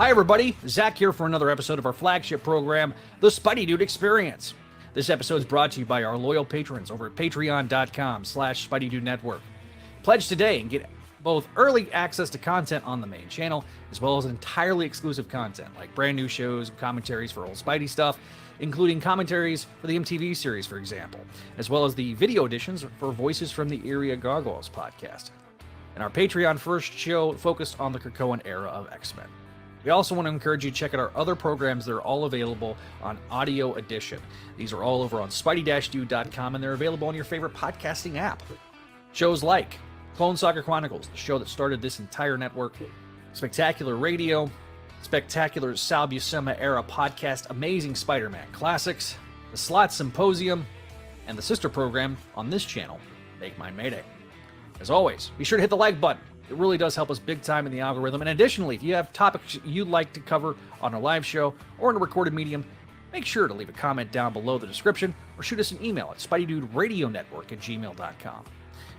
Hi everybody, Zach here for another episode of our flagship program, The Spideydude Experience. This episode is brought to you by our loyal patrons over at patreon.com/Spideydude Network. Pledge today and get both early access to content on the main channel, as well as entirely exclusive content, like brand new shows and commentaries for old Spidey stuff, including commentaries for the MTV series, for example, as well as the video editions for Voices from the Eyrie Gargoyles Podcast. And our Patreon first show focused on the Krakoan era of X-Men. We also want to encourage you to check out our other programs that are all available on Audio Edition. These are all over on Spideydude.com, and they're available on your favorite podcasting app. Shows like Clone Saga Chronicles, the show that started this entire network, Spectacular Radio, Spectacular Sal Buscema era podcast, Amazing Spider-Man Classics, the Slot Symposium, and the sister program on this channel, Make Mine Mayday. As always, be sure to hit the like button. It really does help us big time in the algorithm. And additionally, if you have topics you'd like to cover on a live show or in a recorded medium, make sure to leave a comment down below the description or shoot us an email at SpideydudeRadioNetwork@gmail.com.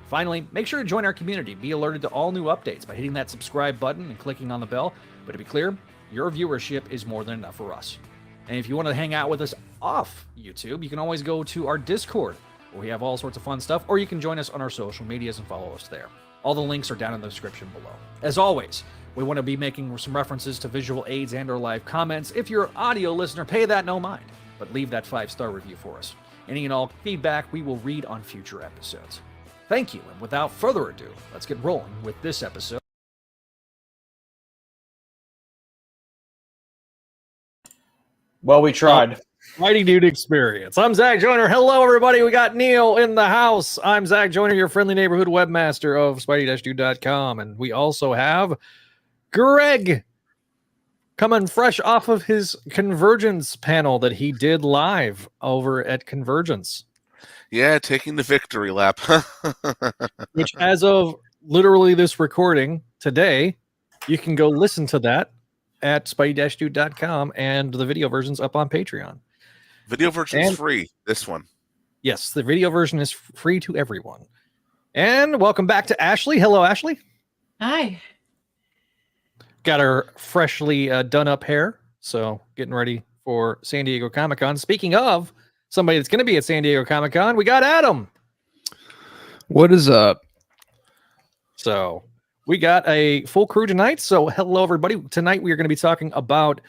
Finally, make sure to join our community. Be alerted to all new updates by hitting that subscribe button and clicking on the bell. But to be clear, your viewership is more than enough for us. And if you want to hang out with us off YouTube, you can always go to our Discord, where we have all sorts of fun stuff, or you can join us on our social medias and follow us there. All the links are down in the description below. As always, we want to be making some references to visual aids and or live comments. If you're an audio listener, pay that no mind, but leave that 5-star review for us. Any and all feedback we will read on future episodes. Thank you, and without further ado, let's get rolling with this episode. Well, we tried. Spideydude Experience. I'm Zach Joyner. Hello, everybody. We got Neil in the house. I'm Zach Joyner, your friendly neighborhood webmaster of Spidey-Dude.com. And we also have Greg coming fresh off of his CONvergence panel that he did live over at CONvergence. Yeah, taking the victory lap. Which, as of literally this recording today, you can go listen to that at Spidey-Dude.com, and the video version's up on Patreon. Video version is free, this one. Yes, the video version is free to everyone. And welcome back to Ashley. Hello, Ashley. Hi. Got our freshly done up hair, so getting ready for San Diego Comic-Con. Speaking of somebody that's going to be at San Diego Comic-Con, we got Adam. What is up? So we got a full crew tonight. So hello, everybody. Tonight we are going to be talking about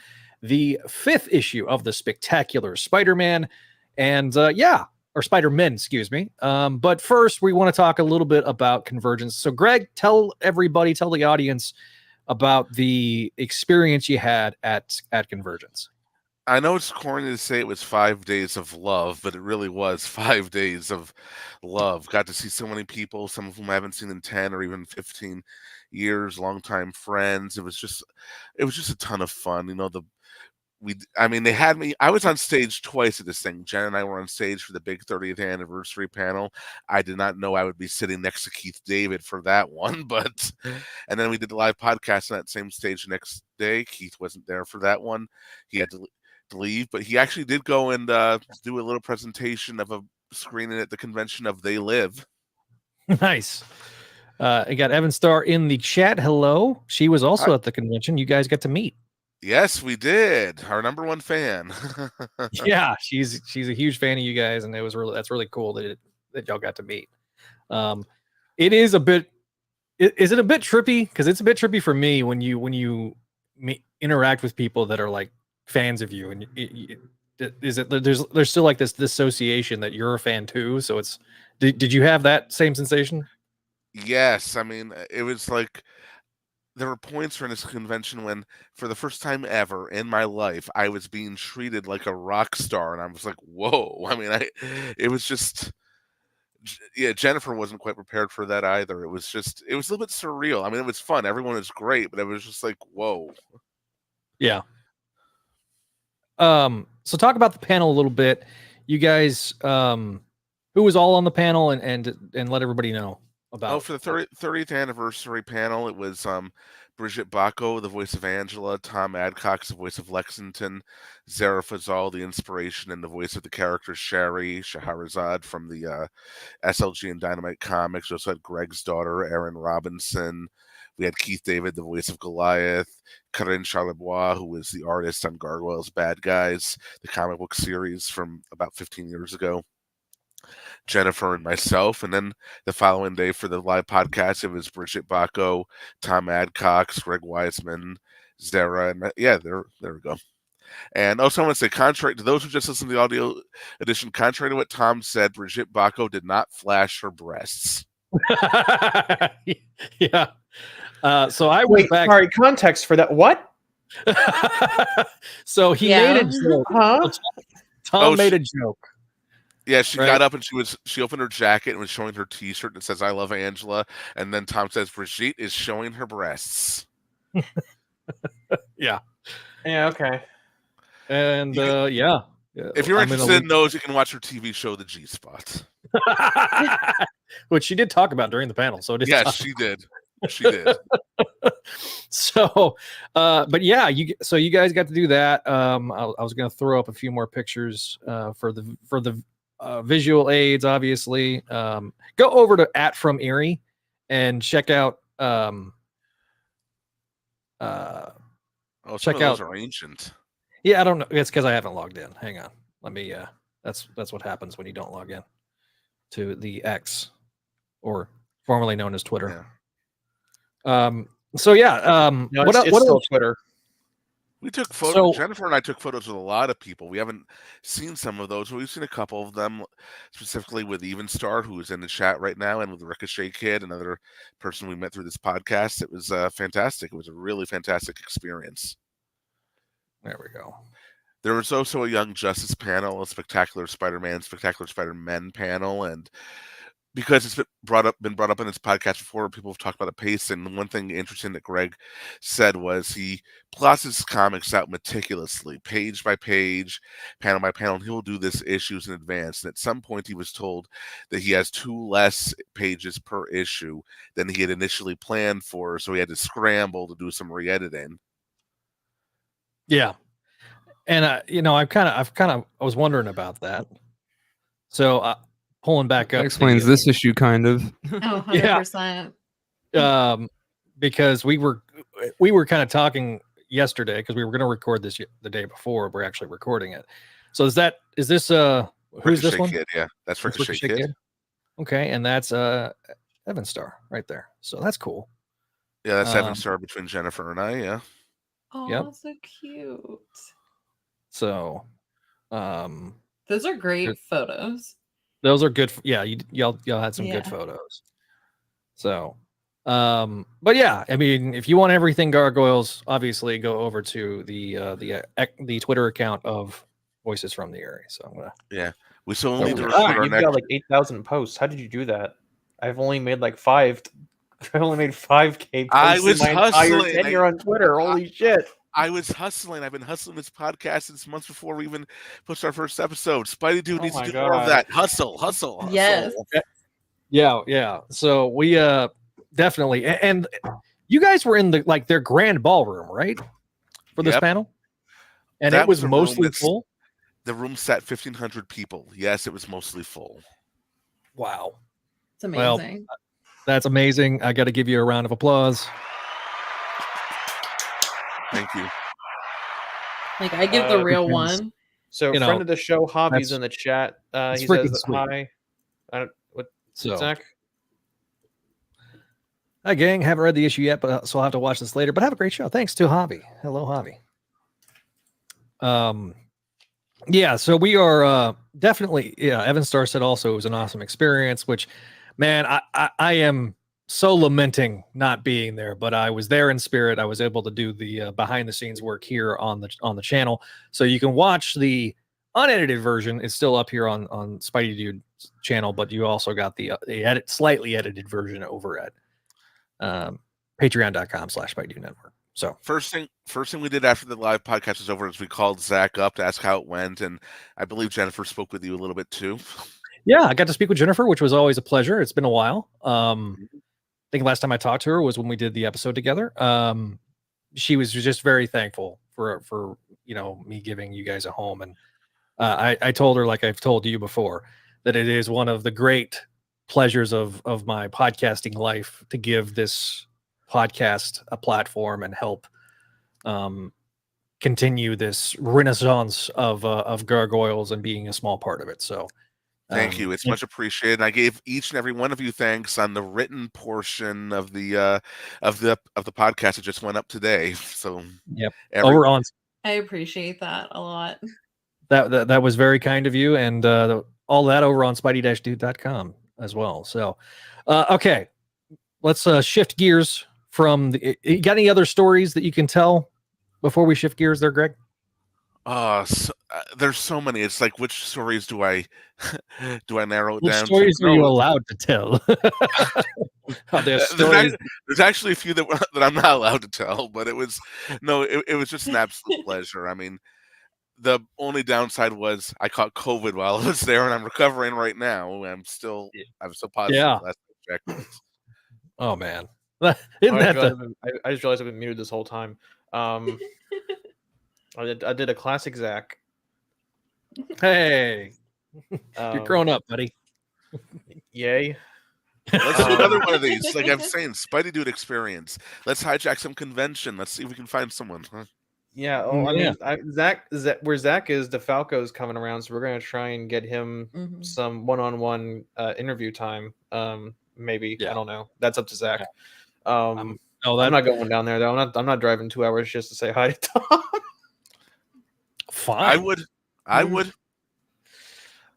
the 5th issue of the Spectacular Spider-Man and or Spider-Men, excuse me. But first we want to talk a little bit about CONvergence. So Greg, tell the audience about the experience you had at CONvergence. I know it's corny to say it was 5 days of love, but it really was 5 days of love. Got to see so many people, some of whom I haven't seen in 10 or even 15 years, longtime friends. It was just a ton of fun. You know, they had me. I was on stage twice at this thing. Jen and I were on stage for the big 30th anniversary panel. I did not know I would be sitting next to Keith David for that one, and then we did the live podcast on that same stage the next day. Keith wasn't there for that one. He had to leave, but he actually did go and do a little presentation of a screening at the convention of They Live. Nice. I got Evan Starr in the chat. Hello. She was also at the convention. You guys got to meet. Yes, we did. Our number one fan. Yeah, she's a huge fan of you guys, and that's really cool that y'all got to meet. It is a bit. Is it a bit trippy? Because it's a bit trippy for me when you interact with people that are like fans of you, and there's still like this dissociation that you're a fan too. So it's did you have that same sensation? Yes, I mean it was like. There were points during this convention when, for the first time ever in my life, I was being treated like a rock star, and I was like, "Whoa!" I mean, it was just, yeah. Jennifer wasn't quite prepared for that either. It was a little bit surreal. I mean, it was fun. Everyone was great, but it was just like, "Whoa!" Yeah. So talk about the panel a little bit. You guys, who was all on the panel, and let everybody know. about. For the 30th anniversary panel, it was Brigitte Bacco, the voice of Angela, Tom Adcox, the voice of Lexington, Zara Fazal, the inspiration and the voice of the character Scheherazade from the SLG and Dynamite comics. We also had Greg's daughter, Erin Robinson. We had Keith David, the voice of Goliath, Corinne Charlebois, who was the artist on Gargoyles Bad Guys, the comic book series from about 15 years ago. Jennifer and myself, and then the following day for the live podcast, it was Brigitte Bacco, Tom Adcox, Greg Weisman, Zara, and there we go. And also I want to say, contrary to those who just listened to the audio edition, contrary to what Tom said, Brigitte Bacco did not flash her breasts. Yeah. So I went back. Sorry, context for that. What? So he made a joke. Huh? Tom made a joke. Yeah, she got up and she opened her jacket and was showing her T-shirt and it says "I love Angela," and then Tom says Brigitte is showing her breasts. Yeah. Yeah. Okay. And yeah. If you're interested in those, you can watch her TV show, The G Spot, which she did talk about during the panel. So she did. She did. So, but yeah, you guys got to do that. I was going to throw up a few more pictures for the visual aids. Obviously, go over to @From Erie and check out. Check out. Those are ancient. Yeah, I don't know. It's because I haven't logged in. Hang on. Let me. That's what happens when you don't log in to the X, or formerly known as Twitter. Yeah. So yeah. No, what still Twitter? We took photos. Jennifer and I took photos with a lot of people. We haven't seen some of those. We've seen a couple of them, specifically with Evenstar, who is in the chat right now, and with the Ricochet Kid, another person we met through this podcast. It was fantastic. It was a really fantastic experience. There we go. There was also a Young Justice panel, a Spectacular Spider-Man, Spectacular Spider-Men panel, and because it's been brought up in this podcast before, people have talked about the pace. And one thing interesting that Greg said was he plots his comics out meticulously, page by page, panel by panel, and he'll do this issues in advance. And at some point, he was told that he has 2 less pages per issue than he had initially planned for, so he had to scramble to do some re-editing. Yeah, and I was wondering about that. So. Pulling back up. That explains this issue, kind of. Oh, 100%. Yeah. Because we were kind of talking yesterday because we were going to record this the day before. We're actually recording it. So is this who's this one? Kid, yeah, that's Ricochet Kid. Okay, and that's Evenstar right there. So that's cool. Yeah, that's Evenstar between Jennifer and I. Yeah. Oh, yep. So cute. So, those are great photos. Those are good. Yeah, y'all had some good photos. So, but yeah, I mean, if you want everything Gargoyles, obviously go over to the Twitter account of Voices from the Eyrie. So I'm gonna. We still need to record our next. Got like 8,000 posts. How did you do that? I've only made like 5. I only made 5K posts. I was in my entire tenure on Twitter. Holy shit! I was hustling. I've been hustling this podcast since months before we even pushed our first episode. Spideydude needs to do more of that. Hustle. Yes. Yeah. So we definitely, and you guys were in their grand ballroom, right? For this panel? And it was mostly full? The room sat 1,500 people. Yes, it was mostly full. Wow. It's amazing. Well, that's amazing. I got to give you a round of applause. Thank you. Like, I give the real one. So, friend of the show, Javi's in the chat. He says hi. Zach? Hi, gang. Haven't read the issue yet, so I'll have to watch this later. But have a great show. Thanks to Javi. Hello, Javi. Yeah, so we are definitely. Yeah, Evenstar said also it was an awesome experience. Which, man, I am so lamenting not being there, but I was there in spirit. I was able to do the behind the scenes work here on the channel, so you can watch the unedited version. It's still up here on Spideydude's channel, but you also got the slightly edited version over at patreon.com/Spideydude Network. So first thing we did after the live podcast was over is we called Zach up to ask how it went, and I believe Jennifer spoke with you a little bit too. Yeah, I got to speak with Jennifer, which was always a pleasure. It's been a while. I think last time I talked to her was when we did the episode together. She was just very thankful for me giving you guys a home, and I told her, like I've told you before, that it is one of the great pleasures of my podcasting life to give this podcast a platform and help continue this renaissance of Gargoyles and being a small part of it. So thank you. It's much appreciated. And I gave each and every one of you thanks on the written portion of the podcast that just went up today. So yep. Over on. I appreciate that a lot. That was very kind of you, and all that over on Spidey-Dude.com as well. So, okay, let's shift gears from you got any other stories that you can tell before we shift gears there, Greg? There's so many. It's like, which stories do I narrow it down? Which stories are you allowed to tell? There's actually a few that I'm not allowed to tell, but it was just an absolute pleasure. I mean, the only downside was I caught COVID while I was there, and I'm recovering right now. I'm still positive. Yeah. Last I checked. Oh man, I just realized I've been muted this whole time. I did a classic Zach. Hey, you're growing up, buddy. Yay. Let's do another one of these. Like I'm saying, Spidey Dude experience. Let's hijack some convention. Let's see if we can find someone. Yeah. Oh, I mean, Zach, where Zach is, DeFalco's coming around, so we're gonna try and get him some one-on-one interview time. Maybe I don't know. That's up to Zach. Yeah. I'm not going down there though. I'm not driving 2 hours just to say hi to Tom. Fine. I would.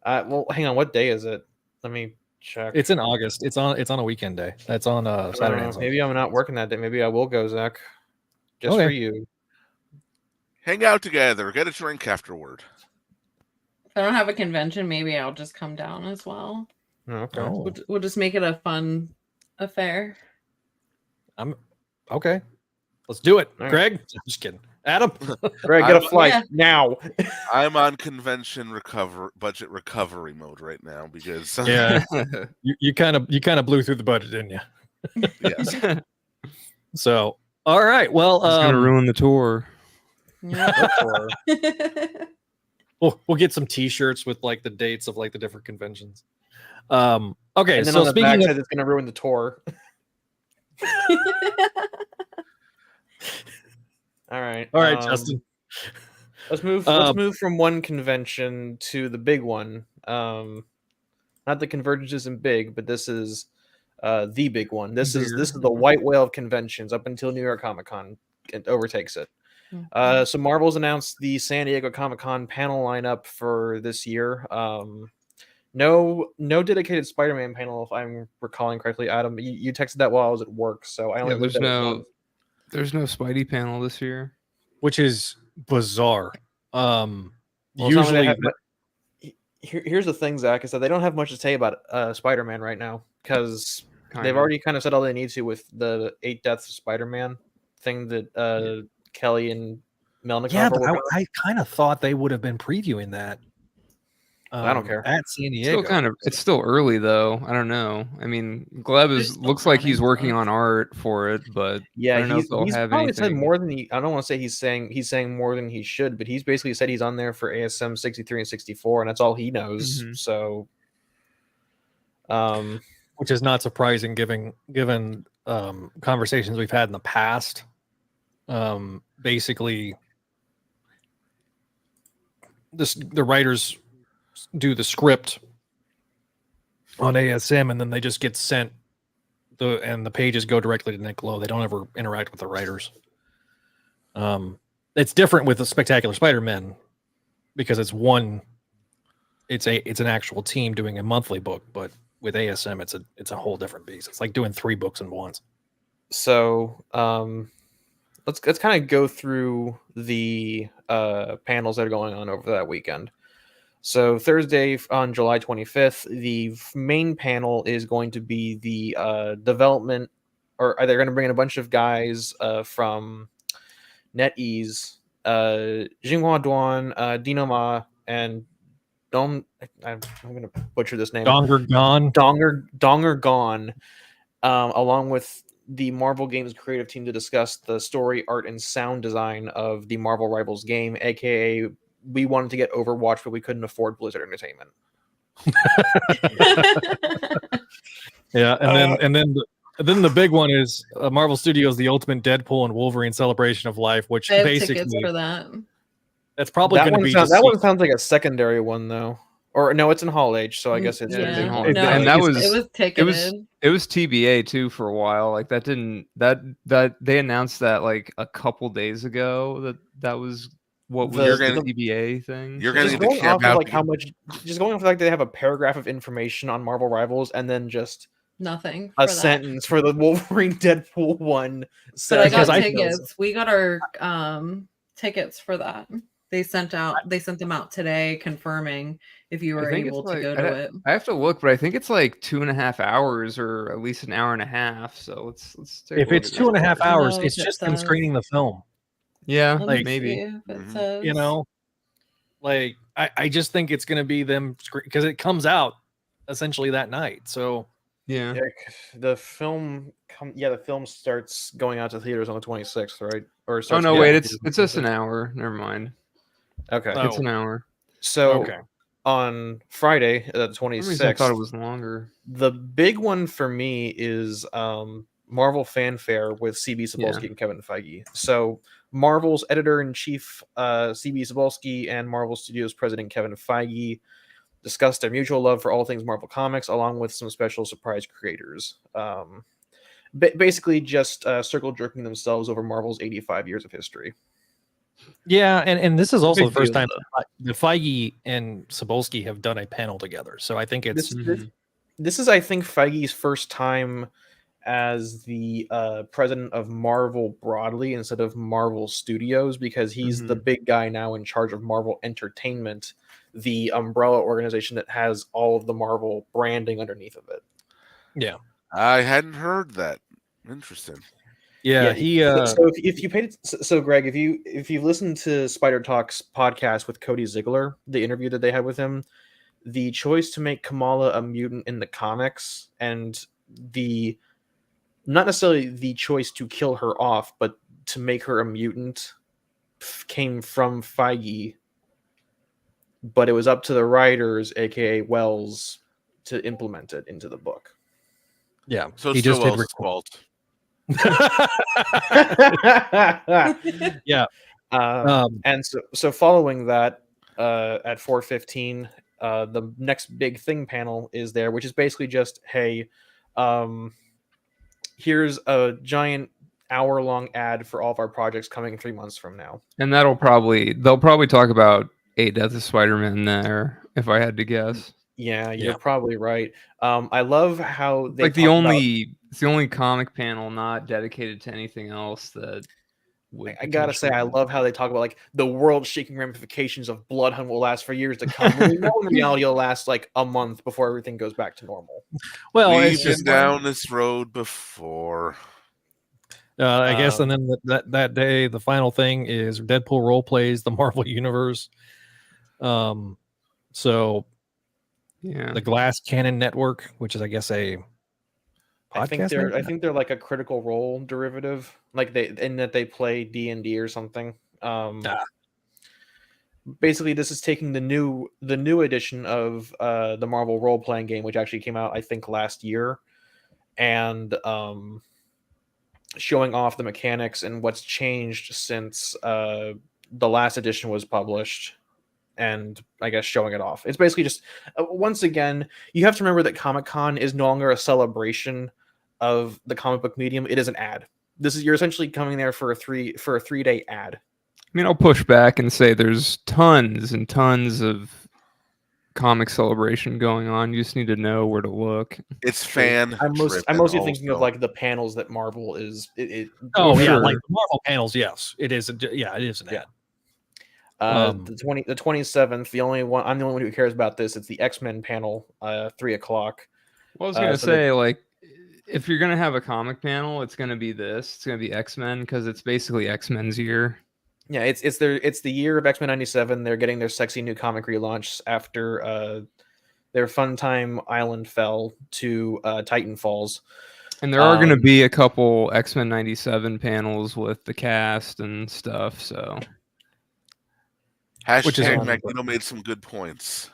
Well, hang on. What day is it? Let me check. It's in August. It's on a weekend day. That's on Saturday. Maybe I'm not working that day. Maybe I will go, Zach. Just for you. Hang out together. Get a drink afterward. If I don't have a convention, maybe I'll just come down as well. Okay. We'll just make it a fun affair. Okay. Let's do it. Right. Greg? I'm just kidding. Adam? Greg, get a flight now. I'm on convention budget recovery mode right now because you kind of blew through the budget, didn't you? Yes. So, all right. Well, it's gonna ruin the tour. Yeah. We'll get some T-shirts with like the dates of like the different conventions. Okay, and then so on the speaking back of, it's gonna ruin the tour. All right, Justin. Let's move from one convention to the big one. Not the CONvergence isn't big, but this is the big one. This is the white whale of conventions up until New York Comic Con overtakes it. So Marvel's announced the San Diego Comic Con panel lineup for this year. No dedicated Spider-Man panel, if I'm recalling correctly. Adam, you texted that while I was at work, so I only there's no Spidey panel this year, which is bizarre. Usually, here's the thing, Zach, is that they don't have much to say about Spider-Man right now because they've already kind of said all they need to with the 8 Deaths of Spider-Man thing that Kelly and Melnick. Yeah, but I kind of thought they would have been previewing that. I don't care. At San Diego. It's still early though. I don't know. I mean, Gleb looks like he's working on art for it, but yeah, I don't know if they'll have probably anything. said more than I don't want to say he's saying more than he should, but he's basically said he's on there for ASM 63 and 64, and that's all he knows. Mm-hmm. So, which is not surprising given conversations we've had in the past. Basically, the writers do the script on ASM, and then they just get sent and the pages go directly to Nick Lowe. They don't ever interact with the writers. It's different with the Spectacular Spider-Man because it's an actual team doing a monthly book, but with ASM it's a whole different beast. It's like doing 3 books in once. So let's kind of go through the panels that are going on over that weekend. So Thursday on July 25th, the main panel is going to be the development, or are they going to bring in a bunch of guys from NetEase, Jinghua Duan, Dino Ma, and I'm gonna butcher this name. Donger Gone, along with the Marvel Games creative team to discuss the story, art, and sound design of the Marvel Rivals game, aka we wanted to get Overwatch, but we couldn't afford Blizzard Entertainment. Yeah, and then the big one is Marvel Studios, the Ultimate Deadpool and Wolverine Celebration of Life, which I have basically tickets for that. That's probably going to be that one sounds like a secondary one though. Or no, it's in Hall H, so I guess it's yeah. Hall H. H. And that was it was ticketed. It was TBA too for a while. Like that they announced that like a couple days ago that was what was the TBA thing. You're going to going off of like how much. Just going off like they have a paragraph of information on Marvel Rivals and then just nothing. A sentence for the Wolverine Deadpool one. But I got tickets. We got our tickets for that. They sent them out today, confirming if you were able to go to it. I have to look, but I think it's like 2.5 hours, or at least an hour and a half. So let's take. If it's 2.5 hours, it's just them screening the film. Yeah, like maybe. You know, like I just think it's going to be them because it comes out essentially that night. So yeah, the film starts going out to theaters on the 26th, right? Or wait, it's just an hour. Never mind. Okay, it's an hour. So on Friday, the 26th, I thought it was longer. The big one for me is Marvel Fanfare with CB Cebulski and Kevin Feige. So Marvel's editor-in-chief CB Cebulski and Marvel Studios president Kevin Feige discussed their mutual love for all things Marvel Comics, along with some special surprise creators. Basically just circle jerking themselves over Marvel's 85 years of history. Yeah, and this is also the first time that Feige and Cebulski have done a panel together. So I think it's this is I think Feige's first time as the president of Marvel broadly instead of Marvel Studios, because he's the big guy now in charge of Marvel Entertainment, the umbrella organization that has all of the Marvel branding underneath of it. Yeah, I hadn't heard that. Interesting. Yeah, he. So if you paid, so Greg, if you listened to Spider Talk's podcast with Cody Ziegler, the interview that they had with him, the choice to make Kamala a mutant in the comics and not necessarily the choice to kill her off, but to make her a mutant came from Feige. But it was up to the writers, aka Wells, to implement it into the book. Yeah, so he just did fault. Yeah. And so following that, at 4:15, the next big thing panel is there, which is basically just, hey, here's a giant hour-long ad for all of our projects coming 3 months from now. And they'll probably talk about a Death of Spider-Man there, if I had to guess. Yeah, you're probably right. I love how they it's the only comic panel not dedicated to anything else that I gotta say, I love how they talk about like the world-shaking ramifications of Blood Hunt will last for years to come. We know in reality it'll last like a month before everything goes back to normal. Well, we've been down this road before. I guess, and then that day, the final thing is Deadpool role plays the Marvel Universe. So. Yeah, the Glass Cannon Network, which is, I guess, a podcast. I think they're like a Critical Role derivative, like they play D&D or something. Basically, this is taking the new edition of the Marvel role playing game, which actually came out, I think, last year, and showing off the mechanics and what's changed since the last edition was published. And I guess showing it off. It's basically just once again, you have to remember that Comic-Con is no longer a celebration of the comic book medium. It is an ad. You're essentially coming there for a 3-day ad. I mean, I'll push back and say there's tons and tons of comic celebration going on. You just need to know where to look. It's fan. I'm mostly thinking of like the panels that Marvel is. Like the Marvel panels. Yes, it is. Yeah, it is an ad. The 27th, I'm the only one who cares about this. It's the X-Men panel, 3:00. Well, I was gonna say, like, if you're gonna have a comic panel, it's gonna be this. It's gonna be X-Men because it's basically X-Men's year. Yeah, it's the year of X-Men 97. They're getting their sexy new comic relaunch after their Fun Time Island fell to Titan Falls. And there are going to be a couple X-Men 97 panels with the cast and stuff. So, Hashtag Magneto made some good points.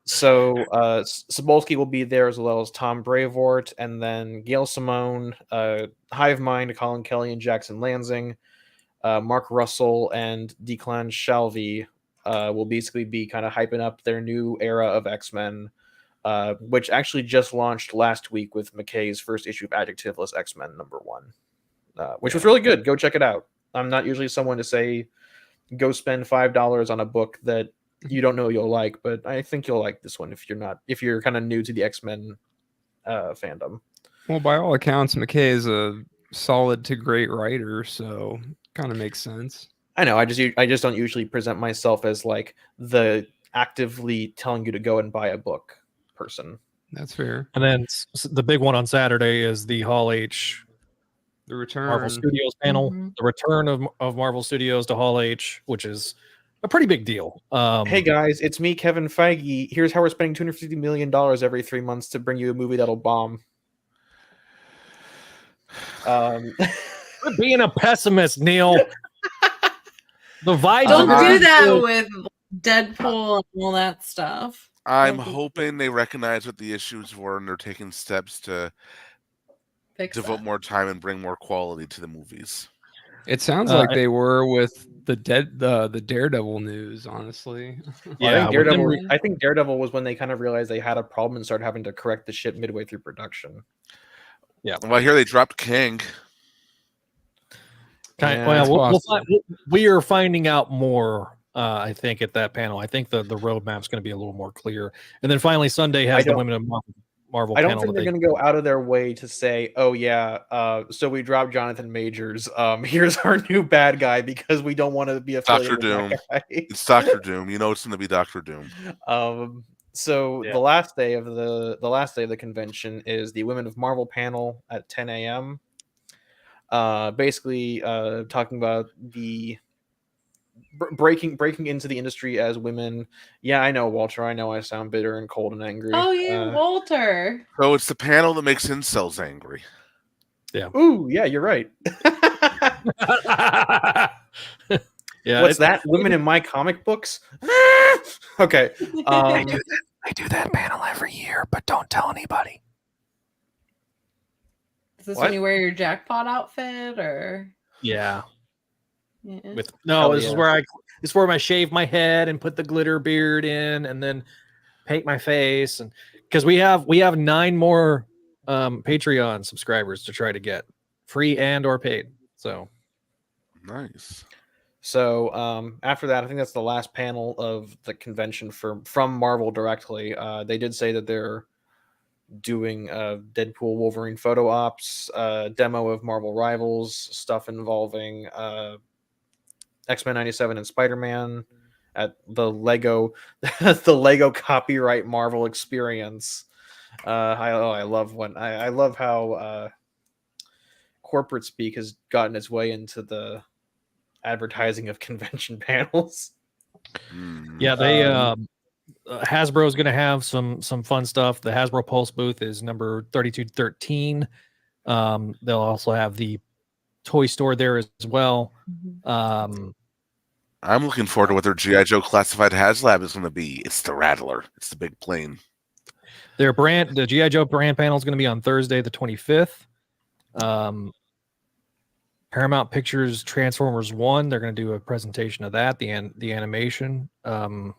So Cebulski will be there, as well as Tom Brevoort, and then Gail Simone, Hive Mind, Colin Kelly, and Jackson Lansing, Mark Russell, and Declan Shalvey will basically be kind of hyping up their new era of X-Men, which actually just launched last week with McKay's first issue of Adjectiveless X-Men #1, which was really good. Go check it out. I'm not usually someone to say go spend $5 on a book that you don't know you'll like, but I think you'll like this one if you're kind of new to the X-Men fandom. Well, by all accounts, McKay is a solid to great writer, so kind of makes sense. I know. I just don't usually present myself as like the actively telling you to go and buy a book person. That's fair. And then the big one on Saturday is the Hall H, the return Marvel Studios panel, the return of Marvel Studios to Hall H, which is a pretty big deal. Hey guys, it's me, Kevin Feige. Here's how we're spending $250 million every 3 months to bring you a movie that'll bomb. Quit being a pessimist, Neil. The vibes. Don't do that with Deadpool and all that stuff. I'm hoping they recognize what the issues were and they're taking steps to devote more time and bring more quality to the movies. It sounds like they were with the Daredevil news, honestly. Yeah, I think Daredevil was when they kind of realized they had a problem and started having to correct the shit midway through production. Yeah. Well, I hear they dropped King. We are finding out more. I think at that panel, I think the roadmap's going to be a little more clear. And then finally, Sunday has the Women of Marvel I don't panel. think they're going to go out of their way to say, "Oh yeah, so we dropped Jonathan Majors. Here's our new bad guy because we don't want to be affiliated with Dr. Doom." That guy. It's Dr. Doom. You know it's going to be Dr. Doom. The last day of the convention is the Women of Marvel panel at 10 a.m. Basically talking about the breaking into the industry as women. Yeah, I know, Walter. I know I sound bitter and cold and angry. Oh, Walter. So it's the panel that makes incels angry. Yeah. Ooh, yeah, you're right. Yeah. What's that? Women in my comic books? Okay. I do that panel every year, but don't tell anybody. Is this when you wear your jackpot outfit, or? Yeah. This is where I shave my head and put the glitter beard in, and then paint my face, and because we have 9 more Patreon subscribers to try to get free and or paid. So nice. So after that, I think that's the last panel of the convention from Marvel directly. They did say that they're doing Deadpool Wolverine photo ops, demo of Marvel Rivals, stuff involving X-Men 97 and Spider-Man at the Lego copyright Marvel experience. I love how corporate speak has gotten its way into the advertising of convention panels. Yeah, they Hasbro's going to have some fun stuff. The Hasbro Pulse booth is number 3213. They'll also have the toy store there as well. I'm looking forward to what their G.I. Joe Classified HasLab is going to be. It's the Rattler. It's the big plane. The G.I. Joe brand panel is going to be on Thursday, the 25th. Paramount Pictures Transformers 1, they're going to do a presentation of that, the animation. Is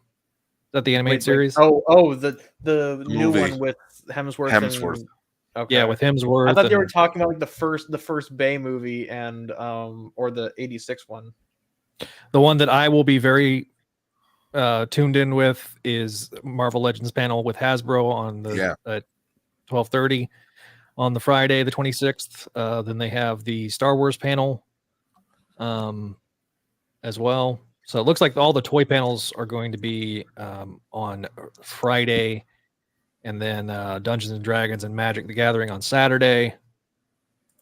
that the animated series? The new one with Hemsworth. Okay. Yeah, with Hemsworth. I thought they were talking about like the first Bay movie and or the 86 one. The one that I will be very tuned in with is Marvel Legends panel with Hasbro on the 12:30 on the Friday, the 26th. Then they have the Star Wars panel as well. So it looks like all the toy panels are going to be on Friday, and then Dungeons and Dragons and Magic the Gathering on Saturday.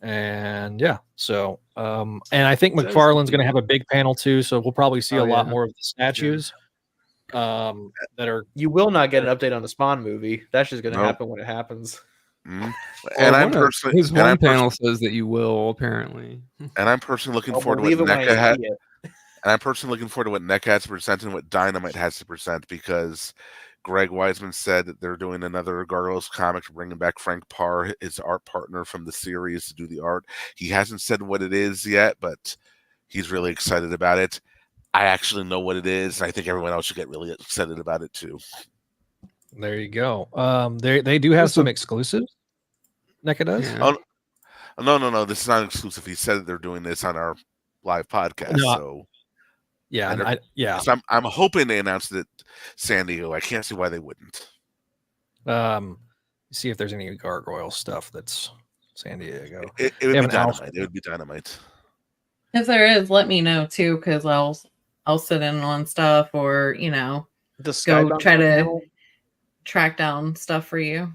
And yeah, so And I think McFarlane's going to have a big panel too, so we'll probably see a lot more of the statues. That are. You will not get an update on the Spawn movie. That's just going to happen when it happens. Mm-hmm. And I'm personally, his one panel says that you will apparently. And I'm personally looking forward to what NECA had. And I'm personally looking forward to what NECA has to present and what Dynamite has to present, because Greg Weisman said that they're doing another Gargoyles comic, bringing back Frank Parr, his art partner from the series, to do the art. He hasn't said what it is yet, but he's really excited about it. I actually know what it is, and I think everyone else should get really excited about it too. There you go. They do have some exclusives. NECA does. Yeah. Oh, no. This is not exclusive. He said that they're doing this on our live podcast. No, so yeah, So I'm hoping they announced it at San Diego. I can't see why they wouldn't. See if there's any Gargoyle stuff that's San Diego. It would be Dynamite. It would be Dynamite. If there is, let me know too, because I'll sit in on stuff, or go try to track down stuff for you.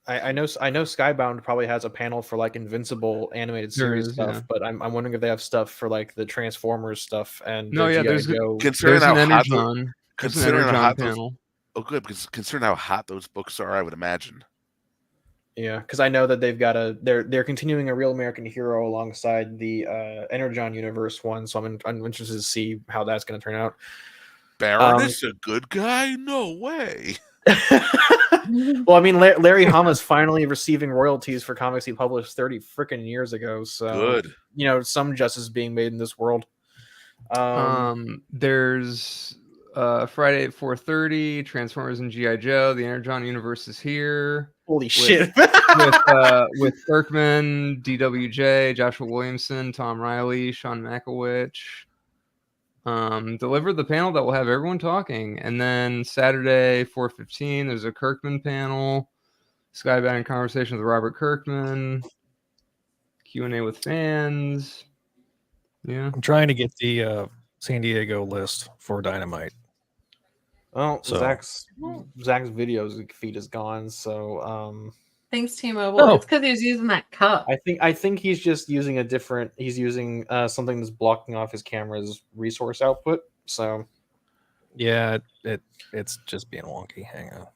I know Skybound probably has a panel for like Invincible animated series stuff, but I'm wondering if they have stuff for like the Transformers stuff and there's considering how hot panel. Because considering how hot those books are, I would imagine. Yeah, because I know that they've got they're continuing a Real American Hero alongside the Energon universe one, so I'm interested to see how that's going to turn out. Baron is a good guy? No way. Well, I mean, Larry Hama's finally receiving royalties for comics he published 30 freaking years ago. So good. Some justice being made in this world. There's Friday at 4:30, Transformers and G.I. Joe. The Energon universe is here. Holy shit! with Kirkman, DWJ, Joshua Williamson, Tom Riley, Sean Makowicz. Deliver the panel that will have everyone talking, and then Saturday 4:15 there's a Kirkman panel, Skybound conversation with Robert Kirkman, Q&A with fans. Yeah, I'm trying to get the San Diego list for Dynamite. Well, Zach's videos feed is gone, so thanks, T-Mobile. It's because he was using that cup. I think he's just using he's using something that's blocking off his camera's resource output. So yeah, it's just being wonky. Hang on.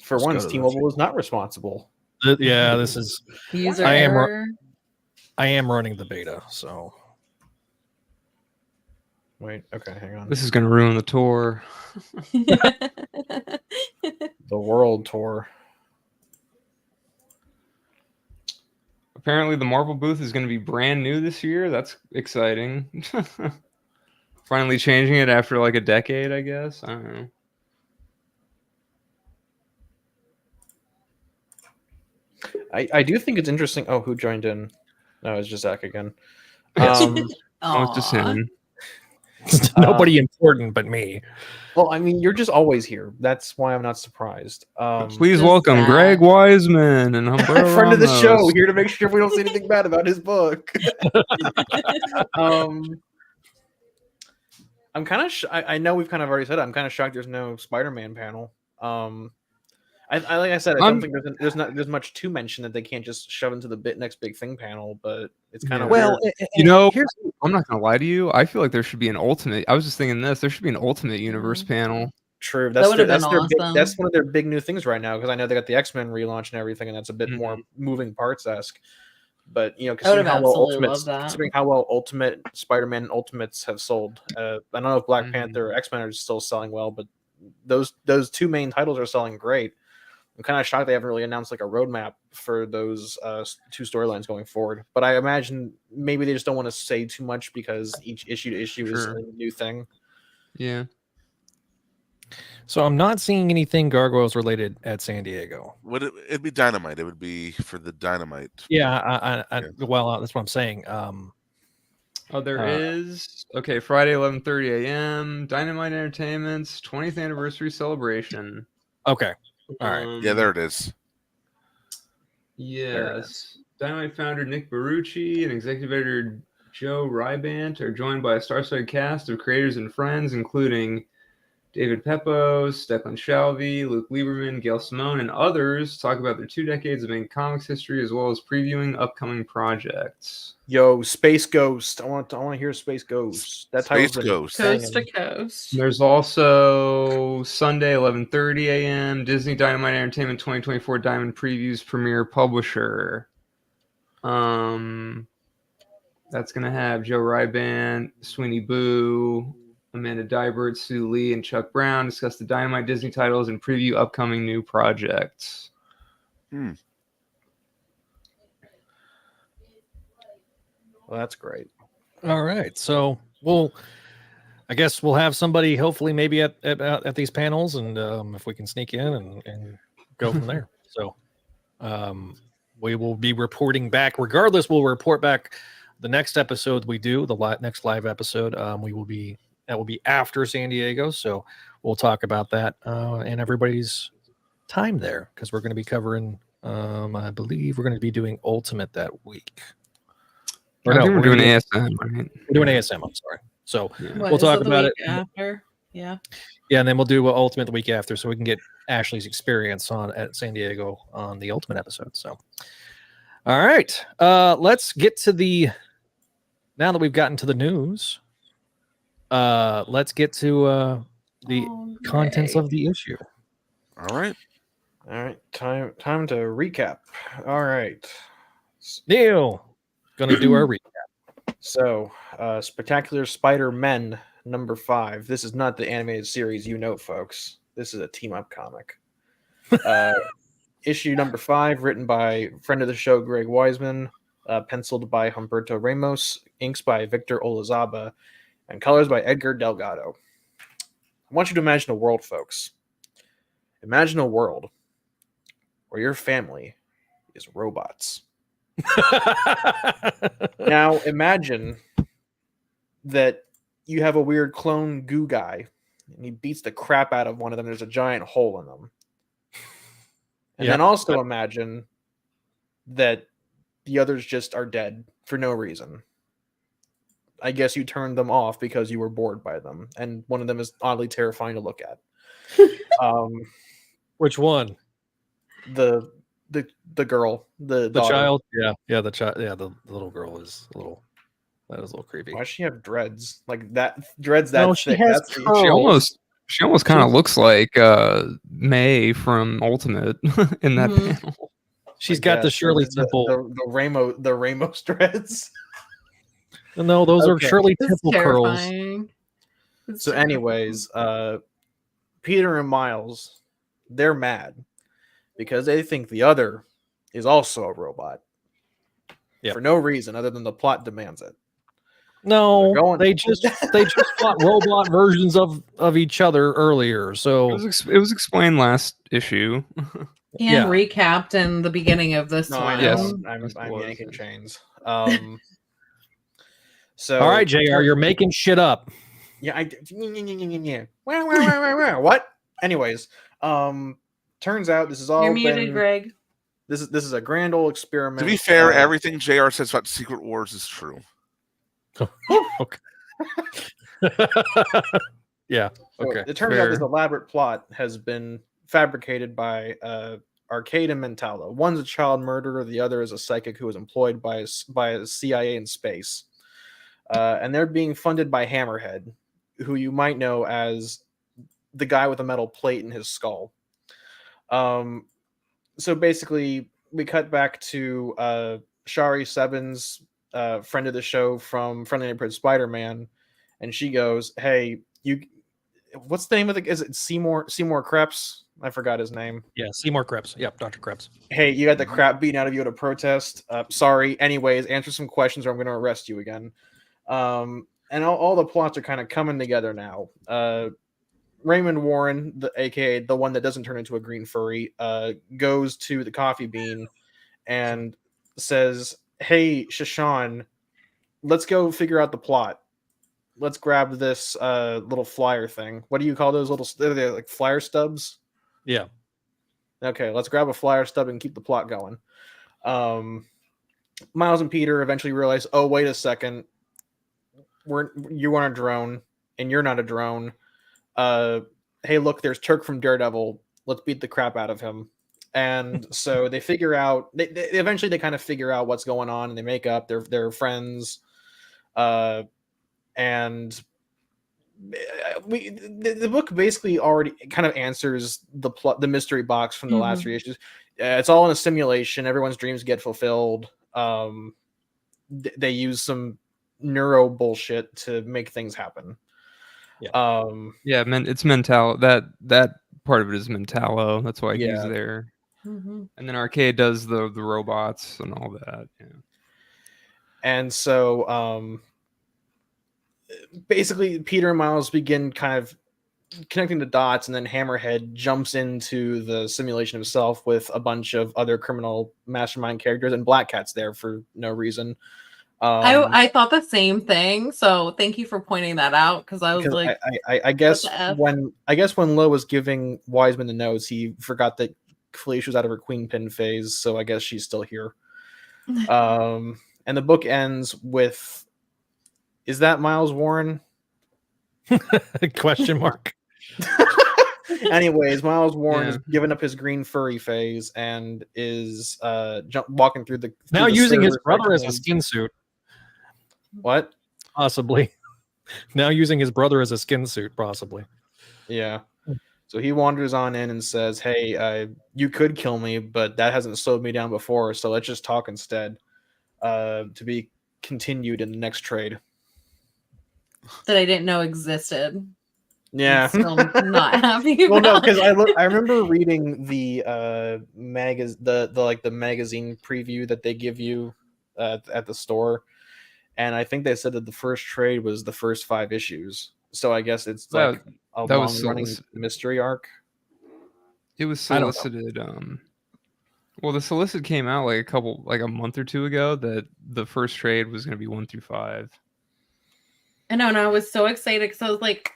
For once, T-Mobile is not responsible. Yeah, this is user error. I am running the beta, so wait. Okay, hang on. This is going to ruin the tour. The world tour. Apparently, the Marvel booth is going to be brand new this year. That's exciting. Finally changing it after like a decade, I guess. I don't know. I do think it's interesting. Oh, who joined in? No, it's just Zach again. It's just him. Nobody important but me. Well, I mean, you're just always here. That's why I'm not surprised. Please welcome Greg Weisman and Humberto friend of the Ramos. show, here to make sure we don't say anything bad about his book. I'm kind of. I know we've kind of already said it. I'm kind of shocked there's no Spider-Man panel. Like I said, I don't think there's much to mention that they can't just shove into the next big thing panel, but it's kind of weird. I'm not gonna lie to you. I feel like there should be an ultimate. I was just thinking this. There should be an ultimate universe panel. True. That's one of their big new things right now, because I know they got the X-Men relaunch and everything, and that's a bit more moving parts-esque. But considering how well Ultimate Spider-Man and Ultimates have sold, I don't know if Black Panther or X-Men are still selling well, but those two main titles are selling great. I'm kind of shocked they haven't really announced like a roadmap for those two storylines going forward. But I imagine maybe they just don't want to say too much because each issue to issue is a new thing. Yeah. So I'm not seeing anything Gargoyles related at San Diego. It'd be Dynamite. It would be for the Dynamite. Yeah. Well, that's what I'm saying. There is Friday 11:30 a.m. Dynamite Entertainment's 20th anniversary celebration. Okay. All right. Yeah, there it is. Yes. Dynamite founder Nick Barucci and executive editor Joe Rybant are joined by a star-studded cast of creators and friends, including David Pepos, Declan Shalvey, Luke Lieberman, Gail Simone, and others talk about their 2 decades of making comics history as well as previewing upcoming projects. Yo, Space Ghost. I want to hear Space Ghost. That Space Ghost. Coast to coast. There's also Sunday, 11:30 a.m. Disney Dynamite Entertainment 2024 Diamond Previews Premiere Publisher. That's gonna have Joe Ryban, Sweeney Boo, Amanda Dybert, Sue Lee, and Chuck Brown discuss the Dynamite Disney titles and preview upcoming new projects. Well, that's great. All right, so I guess we'll have somebody hopefully maybe at these panels, and if we can sneak in and go from there. So we will be reporting back. Regardless, we'll report back the next episode we do, the next live episode. That will be after San Diego, so we'll talk about that and everybody's time there, because we're going to be covering. I believe we're going to be doing Ultimate that week. I think we're doing ASM, right? We're doing ASM. I'm sorry. So we'll talk about it after. Yeah, and then we'll do Ultimate the week after, so we can get Ashley's experience at San Diego on the Ultimate episode. So, all right, let's get to now that we've gotten to the news. Let's get to the contents of the issue. All right. Time to recap. All right, Neil, gonna do our recap. So, Spectacular Spider-Men number 5. This is not the animated series, folks. This is a team-up comic. Issue number 5, written by friend of the show Greg Weisman, penciled by Humberto Ramos, inks by Victor Olazaba, and colors by Edgar Delgado. I want you to imagine a world, folks. Imagine a world where your family is robots. Now, imagine that you have a weird clone goo guy, and he beats the crap out of one of them. There's a giant hole in them. And then also imagine that the others just are dead for no reason. I guess you turned them off because you were bored by them, and one of them is oddly terrifying to look at. Which one? The girl, the child. Yeah, the child. Yeah, the little girl is a little. That is a little creepy. Why does she have dreads? Like that dreads that she thick. has She almost kind of looks like May from Ultimate in that panel. She's got the Shirley Temple, the Ramos dreads. No, those are Shirley Temple curls. So, anyways, Peter and Miles, they're mad because they think the other is also a robot for no reason other than the plot demands it. No, they just fought robot versions of each other earlier. So it was explained last issue. And recapped in the beginning of this one. Yes, I'm yanking chains. So all right, JR, you're making shit up. Yeah, what? Anyways, turns out this is all. You're muted, Greg. This is a grand old experiment. To be fair, everything JR says about Secret Wars is true. Okay. Yeah. Okay. It turns out this elaborate plot has been fabricated by Arcade and Mentala. One's a child murderer, the other is a psychic who was employed by a CIA in space. And they're being funded by Hammerhead, who you might know as the guy with a metal plate in his skull. So basically, we cut back to Shari Seven's friend of the show from Friendly Neighborhood Spider-Man, and she goes, "Hey, what's the name of is it Seymour Krebs? I forgot his name. Yeah, Seymour Krebs. Yep, Dr. Krebs. Hey, you got the crap beaten out of you at a protest. Sorry. Anyways, answer some questions or I'm going to arrest you again." And all the plots are kind of coming together now. Raymond Warren, aka the one that doesn't turn into a green furry, goes to the Coffee Bean and says, "Hey, Shashan, let's go figure out the plot. Let's grab this little flyer thing. What do you call those little? They're like flyer stubs." Yeah. Okay, let's grab a flyer stub and keep the plot going. Miles and Peter eventually realize, oh, wait a second. You aren't a drone, and you're not a drone. hey, look, there's Turk from Daredevil. Let's beat the crap out of him. And so they figure out. They eventually kind of figure out what's going on, and they make up. They're friends. And the book basically already kind of answers the mystery box from the last 3 issues. It's all in a simulation. Everyone's dreams get fulfilled. They use some neuro bullshit to make things happen. It's mental. That part of it is Mentallo. That's why he's there. And then Arcade does the robots and all that. Yeah. And so basically Peter and Miles begin kind of connecting the dots, and then Hammerhead jumps into the simulation himself with a bunch of other criminal mastermind characters, and Black Cat's there for no reason. I thought the same thing, so thank you for pointing that out, because I was like, I guess when Lo was giving Weisman the notes, he forgot that Felicia was out of her Queen Pin phase, so I guess she's still here. And the book ends with, is that Miles Warren? Question mark. Anyways, Miles Warren has given up his green furry phase and is walking through the now using his brother as a skin suit. What? Possibly. Now using his brother as a skin suit, possibly. Yeah. So he wanders on in and says, hey, you could kill me, but that hasn't slowed me down before, so let's just talk instead. To be continued in the next trade. That I didn't know existed. Yeah. I'm still not happy. Well, no, because I remember reading the magazine preview that they give you at the store, and I think they said that the first trade was the first 5 issues. So I guess it's like a long-running mystery arc. It was solicited. Well, the solicit came out like a month or 2 ago that the first trade was going to be 1 through 5. I know, and I was so excited because I was like,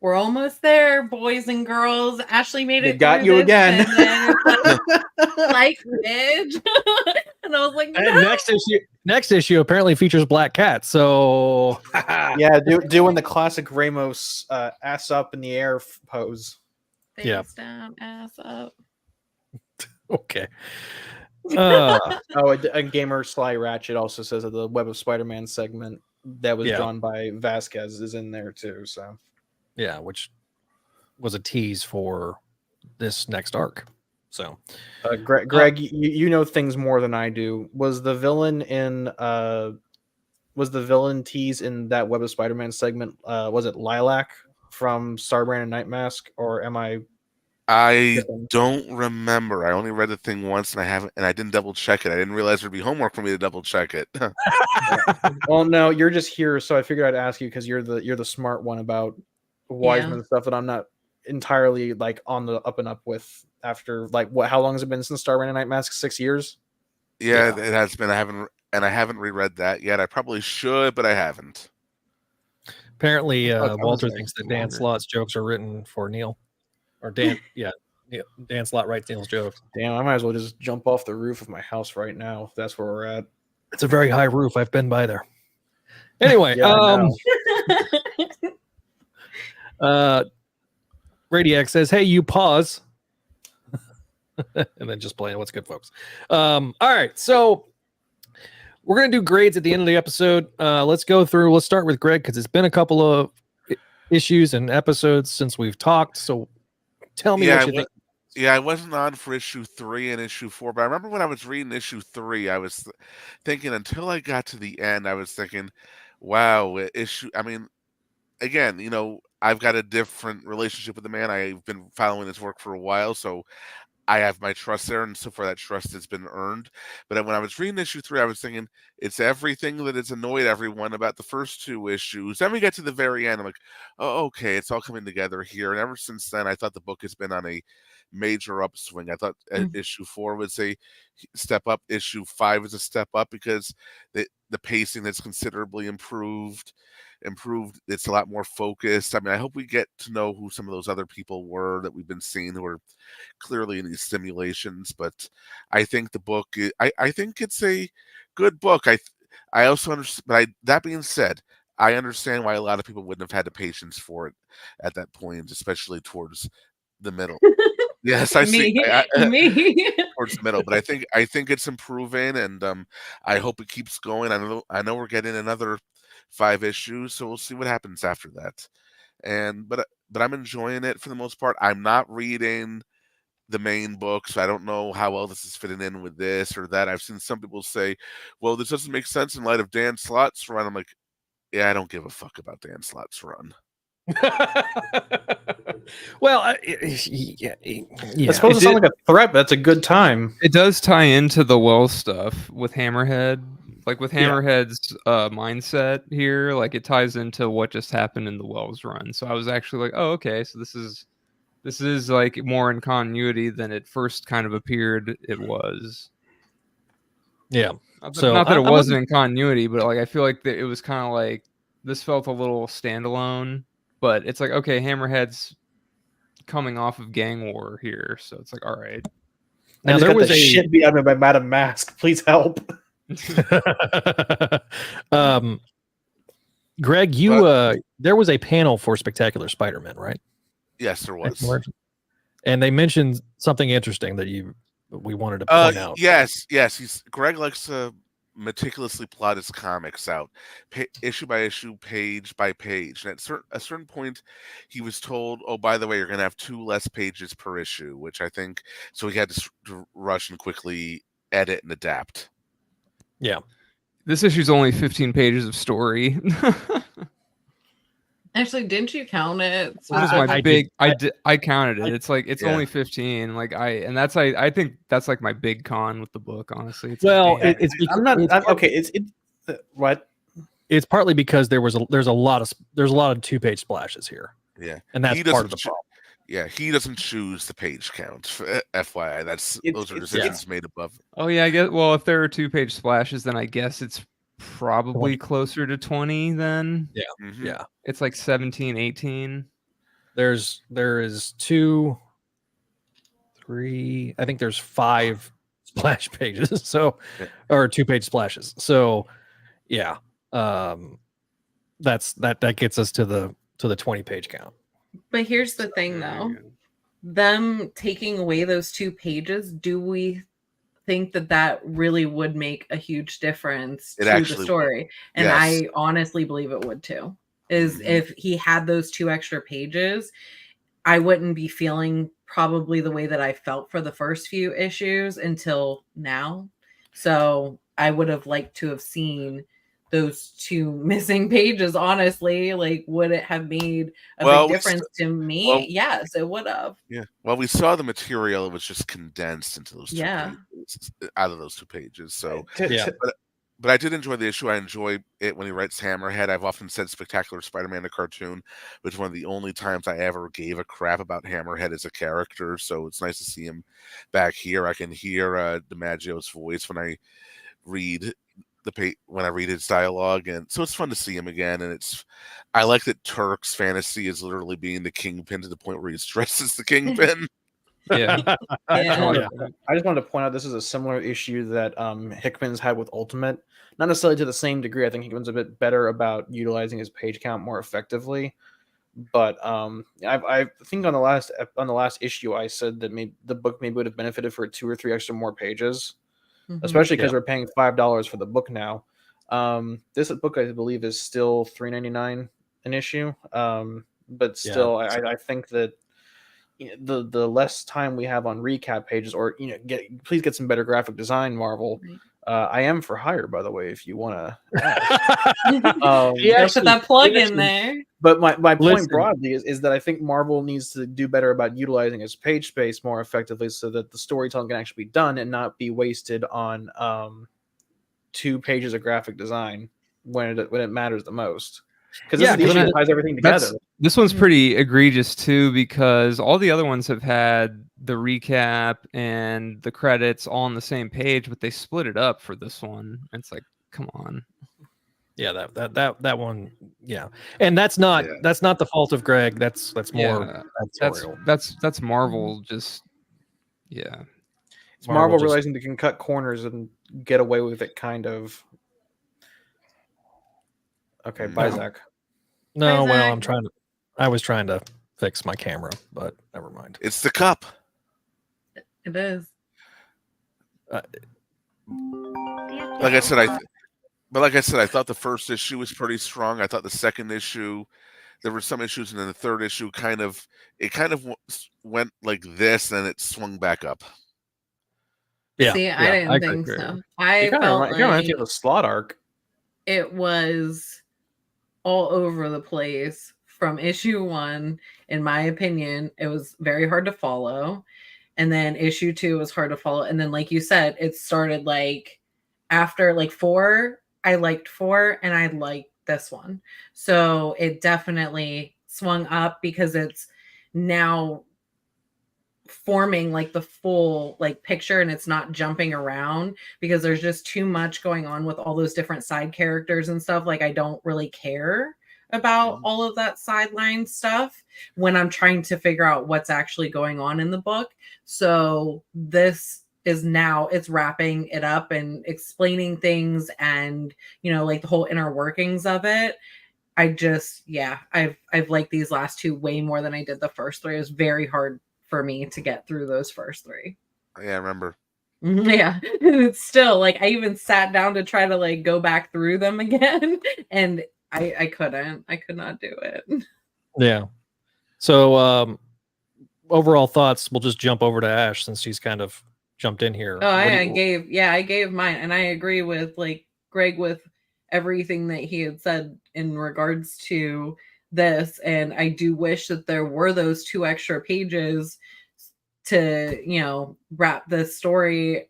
we're almost there, boys and girls. Ashley made it. They got you again. Like Midge. And I was like, no. And next issue apparently features Black Cat. So yeah, doing the classic Ramos ass up in the air pose. Face down, ass up. Okay. A gamer Sly Ratchet also says that the Web of Spider-Man segment that was drawn by Vasquez is in there too. So yeah, which was a tease for this next arc. So Greg, you know things more than I do. Was the villain tease in that Web of Spider-Man segment? Was it Lilac from Starbrand and Nightmask, or am I don't remember. I only read the thing once, and I didn't double check it. I didn't realize there'd be homework for me to double check it. Well, no, you're just here, so I figured I'd ask you because you're the smart one about Weisman stuff that I'm not entirely like on the up and up with. After like how long has it been since Starbrand and Nightmask? 6 years. Yeah, it has been. I haven't reread that yet. I probably should, but I haven't. Apparently, Walter thinks that Dan Slott's jokes are written for Neil. Or Dan, Dan Slott writes Neil's jokes. Damn, I might as well just jump off the roof of my house right now. If that's where we're at. It's a very high roof. I've been by there. Anyway, Radiac says, "Hey, you pause," and then just playing. What's good, folks? All right, so we're gonna do grades at the end of the episode. Let's go through. Let's start with Greg because it's been a couple of issues and episodes since we've talked. So tell me what you think. Yeah, I wasn't on for issue 3 and issue 4, but I remember when I was reading issue 3, I was thinking until I got to the end, I was thinking, wow, I mean, again, you know, I've got a different relationship with the man. I've been following his work for a while, so I have my trust there, and so far that trust has been earned. But when I was reading issue 3, I was thinking, it's everything that has annoyed everyone about the first 2 issues. Then we get to the very end, I'm like, oh, okay, it's all coming together here. And ever since then, I thought the book has been on a major upswing. I thought issue 4 was a step up. Issue 5 is a step up because the pacing has considerably improved. It's a lot more focused. I mean, I hope we get to know who some of those other people were that we've been seeing who are clearly in these simulations. But I think the book, I think it's a good book. I also understand. But that being said, I understand why a lot of people wouldn't have had the patience for it at that point, especially towards the middle. Yes, I see. Me. Towards the middle, but I think it's improving, and I hope it keeps going. I know we're getting another 5 issues, so we'll see what happens after that. But I'm enjoying it for the most part. I'm not reading the main book, so I don't know how well this is fitting in with this or that. I've seen some people say, "Well, this doesn't make sense in light of Dan Slott's run." I'm like, yeah, I don't give a fuck about Dan Slott's run. Well, yeah. It's supposed to sound like a threat, but that's a good time. It does tie into the Wells stuff with Hammerhead. Like with Hammerhead's mindset here, like it ties into what just happened in the Wells run. So I was actually like, oh, okay, so this is like more in continuity than it first kind of appeared it was. Yeah. So not that it wasn't in continuity, but like I feel like that it was kind of like this felt a little standalone. But it's like, okay, Hammerhead's coming off of gang war here, so it's like, all right. Now there was a shit beat out of me by Madam Mask. Please help. Greg, there was a panel for Spectacular Spider-Man, right? Yes, there was. And they mentioned something interesting that we wanted to point out. Yes. Greg likes to meticulously plot his comics out, issue by issue, page by page. And at a certain point, he was told, "Oh, by the way, you're going to have 2 less pages per issue," which I think so he had to rush and quickly edit and adapt. Yeah, this issue's only 15 pages of story. Actually, didn't you count it? I counted it. It's like it's only 15. Like I think that's like my big con with the book. Honestly, what? It's partly because there's a lot of 2-page splashes here. Yeah, and that's part of the problem. Yeah, he doesn't choose the page count. FYI, those are decisions made above. Oh yeah, I guess. Well, if there are 2-page splashes, then I guess it's probably closer to 20 then. Yeah. Mm-hmm. Yeah. It's like 17, 18. There is 2, 3, I think there's 5 splash pages. So or 2-page splashes. So yeah. That gets us to the 20-page count. But here's the thing though. Them taking away those 2 pages, do we think that really would make a huge difference to the story? Would. And yes. I honestly believe it would too. If he had those 2 extra pages, I wouldn't be feeling probably the way that I felt for the first few issues until now. So I would have liked to have seen those 2 missing pages. Honestly, like, would it have made a big difference to me? Well, yes, it would have. Yeah. Well, we saw the material; it was just condensed into those 2 pages, out of those 2 pages. So yeah. But I did enjoy the issue. I enjoy it when he writes Hammerhead. I've often said Spectacular Spider-Man, the cartoon, which is one of the only times I ever gave a crap about Hammerhead as a character. So it's nice to see him back here. I can hear DiMaggio's voice when I read his dialogue, and so it's fun to see him again. And I like that Turk's fantasy is literally being the Kingpin to the point where he's dressed as the Kingpin. Yeah. I just wanted to point out this is a similar issue that Hickman's had with Ultimate. Not necessarily to the same degree. I think Hickman's a bit better about utilizing his page count more effectively. But I think on the last issue I said that the book maybe would have benefited for 2 or 3 extra more pages, especially because we're paying $5 for the book now. This book I believe is still $3.99 an issue, but still I think that the less time we have on recap pages, or please get some better graphic design, Marvel. I am for hire, by the way, if you want to. Put that plug in there. But my point broadly is that I think Marvel needs to do better about utilizing its page space more effectively, so that the storytelling can actually be done and not be wasted on 2 pages of graphic design when it matters the most. Because this is the issue that ties everything together. This one's pretty egregious too, because all the other ones have had the recap and the credits all on the same page, but they split it up for this one. It's like, come on. Yeah, that one. Yeah, and that's not the fault of Greg. That's more. That's Marvel. Just it's Marvel realizing they can cut corners and get away with it, kind of. Okay, bye, Zach. No, Bye, well, Zach. I was trying to fix my camera, but never mind. It's the cup. It is. Like I said, I thought the first issue was pretty strong. I thought the second issue, there were some issues, and then the third issue kind of went like this, and it swung back up. Yeah. See, I didn't think so. I felt like the slot arc. It was all over the place from issue 1. In my opinion, it was very hard to follow. And then issue 2 was hard to follow. And then, like you said, it started like after like 4, I liked 4 and I liked this one. So it definitely swung up because it's now forming like the full like picture, and it's not jumping around because there's just too much going on with all those different side characters and stuff. Like I don't really care about all of that sideline stuff when I'm trying to figure out what's actually going on in the book. So this is now it's wrapping it up and explaining things and, you know, like the whole inner workings of it. I just, I've liked these last 2 way more than I did the first 3. It was very hard for me to get through those first 3. Yeah, I remember. Yeah, it's still like I even sat down to try to like go back through them again, and I could not do it. Yeah. So overall thoughts, we'll just jump over to Ash since she's kind of jumped in here. Oh, I gave mine, and I agree with like Greg with everything that he had said in regards to this, and I do wish that there were those 2 extra pages to, you know, wrap the story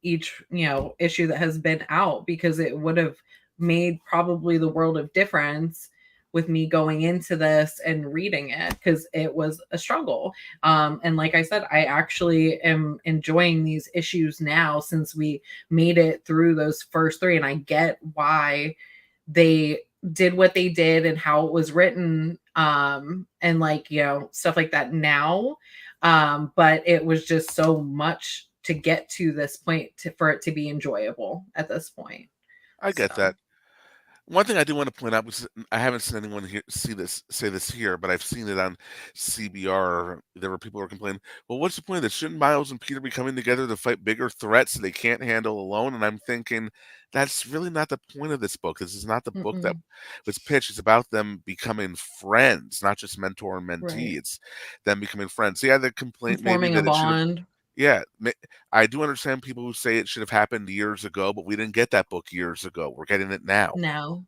each, you know, issue that has been out, because it would have made probably the world of difference with me going into this and reading it, because it was a struggle. And like I said, I actually am enjoying these issues now since we made it through those first 3, and I get why they did what they did and how it was written, and like, you know, stuff like that now. But it was just so much to get to this point for it to be enjoyable at this point. I get that. One thing I do want to point out, was I haven't seen anyone here say this here, but I've seen it on CBR. There were people who were complaining, well, what's the point of this? Shouldn't Miles and Peter be coming together to fight bigger threats they can't handle alone? And I'm thinking, that's really not the point of this book. This is not the book that was pitched. It's about them becoming friends, not just mentor and mentee. Right. It's them becoming friends. So yeah, the complaint forming maybe that a bond. Yeah, I do understand people who say it should have happened years ago, but we didn't get that book years ago. We're getting it now. No.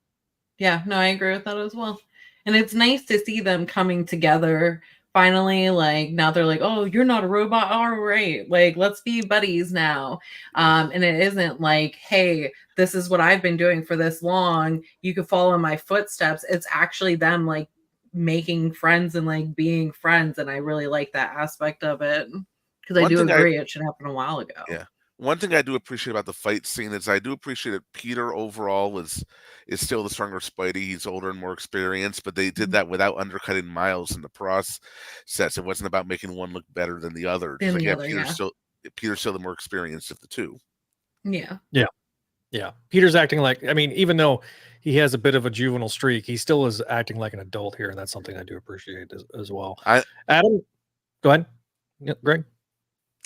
Yeah, no, I agree with that as well. And it's nice to see them coming together finally. Like now they're like, oh, you're not a robot. All right. Like, let's be buddies now. And it isn't like, hey, this is what I've been doing for this long. You can follow my footsteps. It's actually them like making friends and like being friends. And I really like that aspect of it. Because I do agree it should happen a while ago. Yeah. One thing I do appreciate about the fight scene is I do appreciate that Peter overall is still the stronger Spidey. He's older and more experienced, but they did that without undercutting Miles in the process. It wasn't about making one look better than the other. Peter's still the more experienced of the 2. Yeah. Yeah. Yeah. Peter's acting like, I mean, even though he has a bit of a juvenile streak, he still is acting like an adult here, and that's something I do appreciate as well. Adam, go ahead. Yeah, Greg.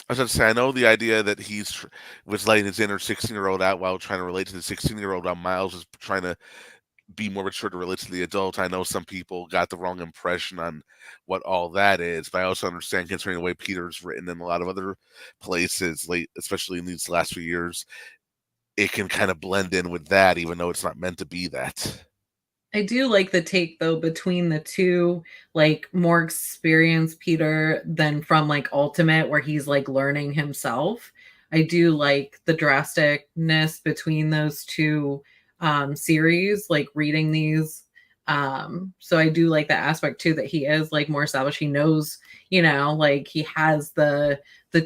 I was going to say, I know the idea that was letting his inner 16-year-old out while trying to relate to the 16-year-old, while Miles is trying to be more mature to relate to the adult. I know some people got the wrong impression on what all that is, but I also understand, considering the way Peter's written in a lot of other places, especially in these last few years, it can kind of blend in with that, even though it's not meant to be that. I do like the take though between the 2, like more experienced Peter than from like Ultimate, where he's like learning himself. I do like the drasticness between those 2 series, like reading these. So I do like that aspect too, that he is like more established. He knows, you know, like he has the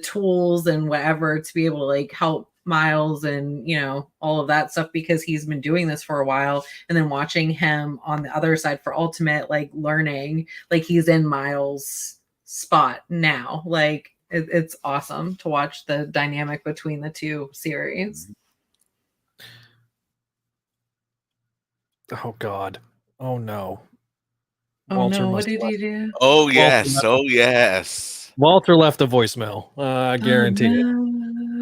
tools and whatever to be able to like help Miles and, you know, all of that stuff, because he's been doing this for a while. And then watching him on the other side for Ultimate, like learning, like he's in Miles' spot now. Like it's awesome to watch the dynamic between the 2 series. Oh God. Oh no. Oh no, what did he do? Oh yes. Walter left a voicemail. I guarantee it.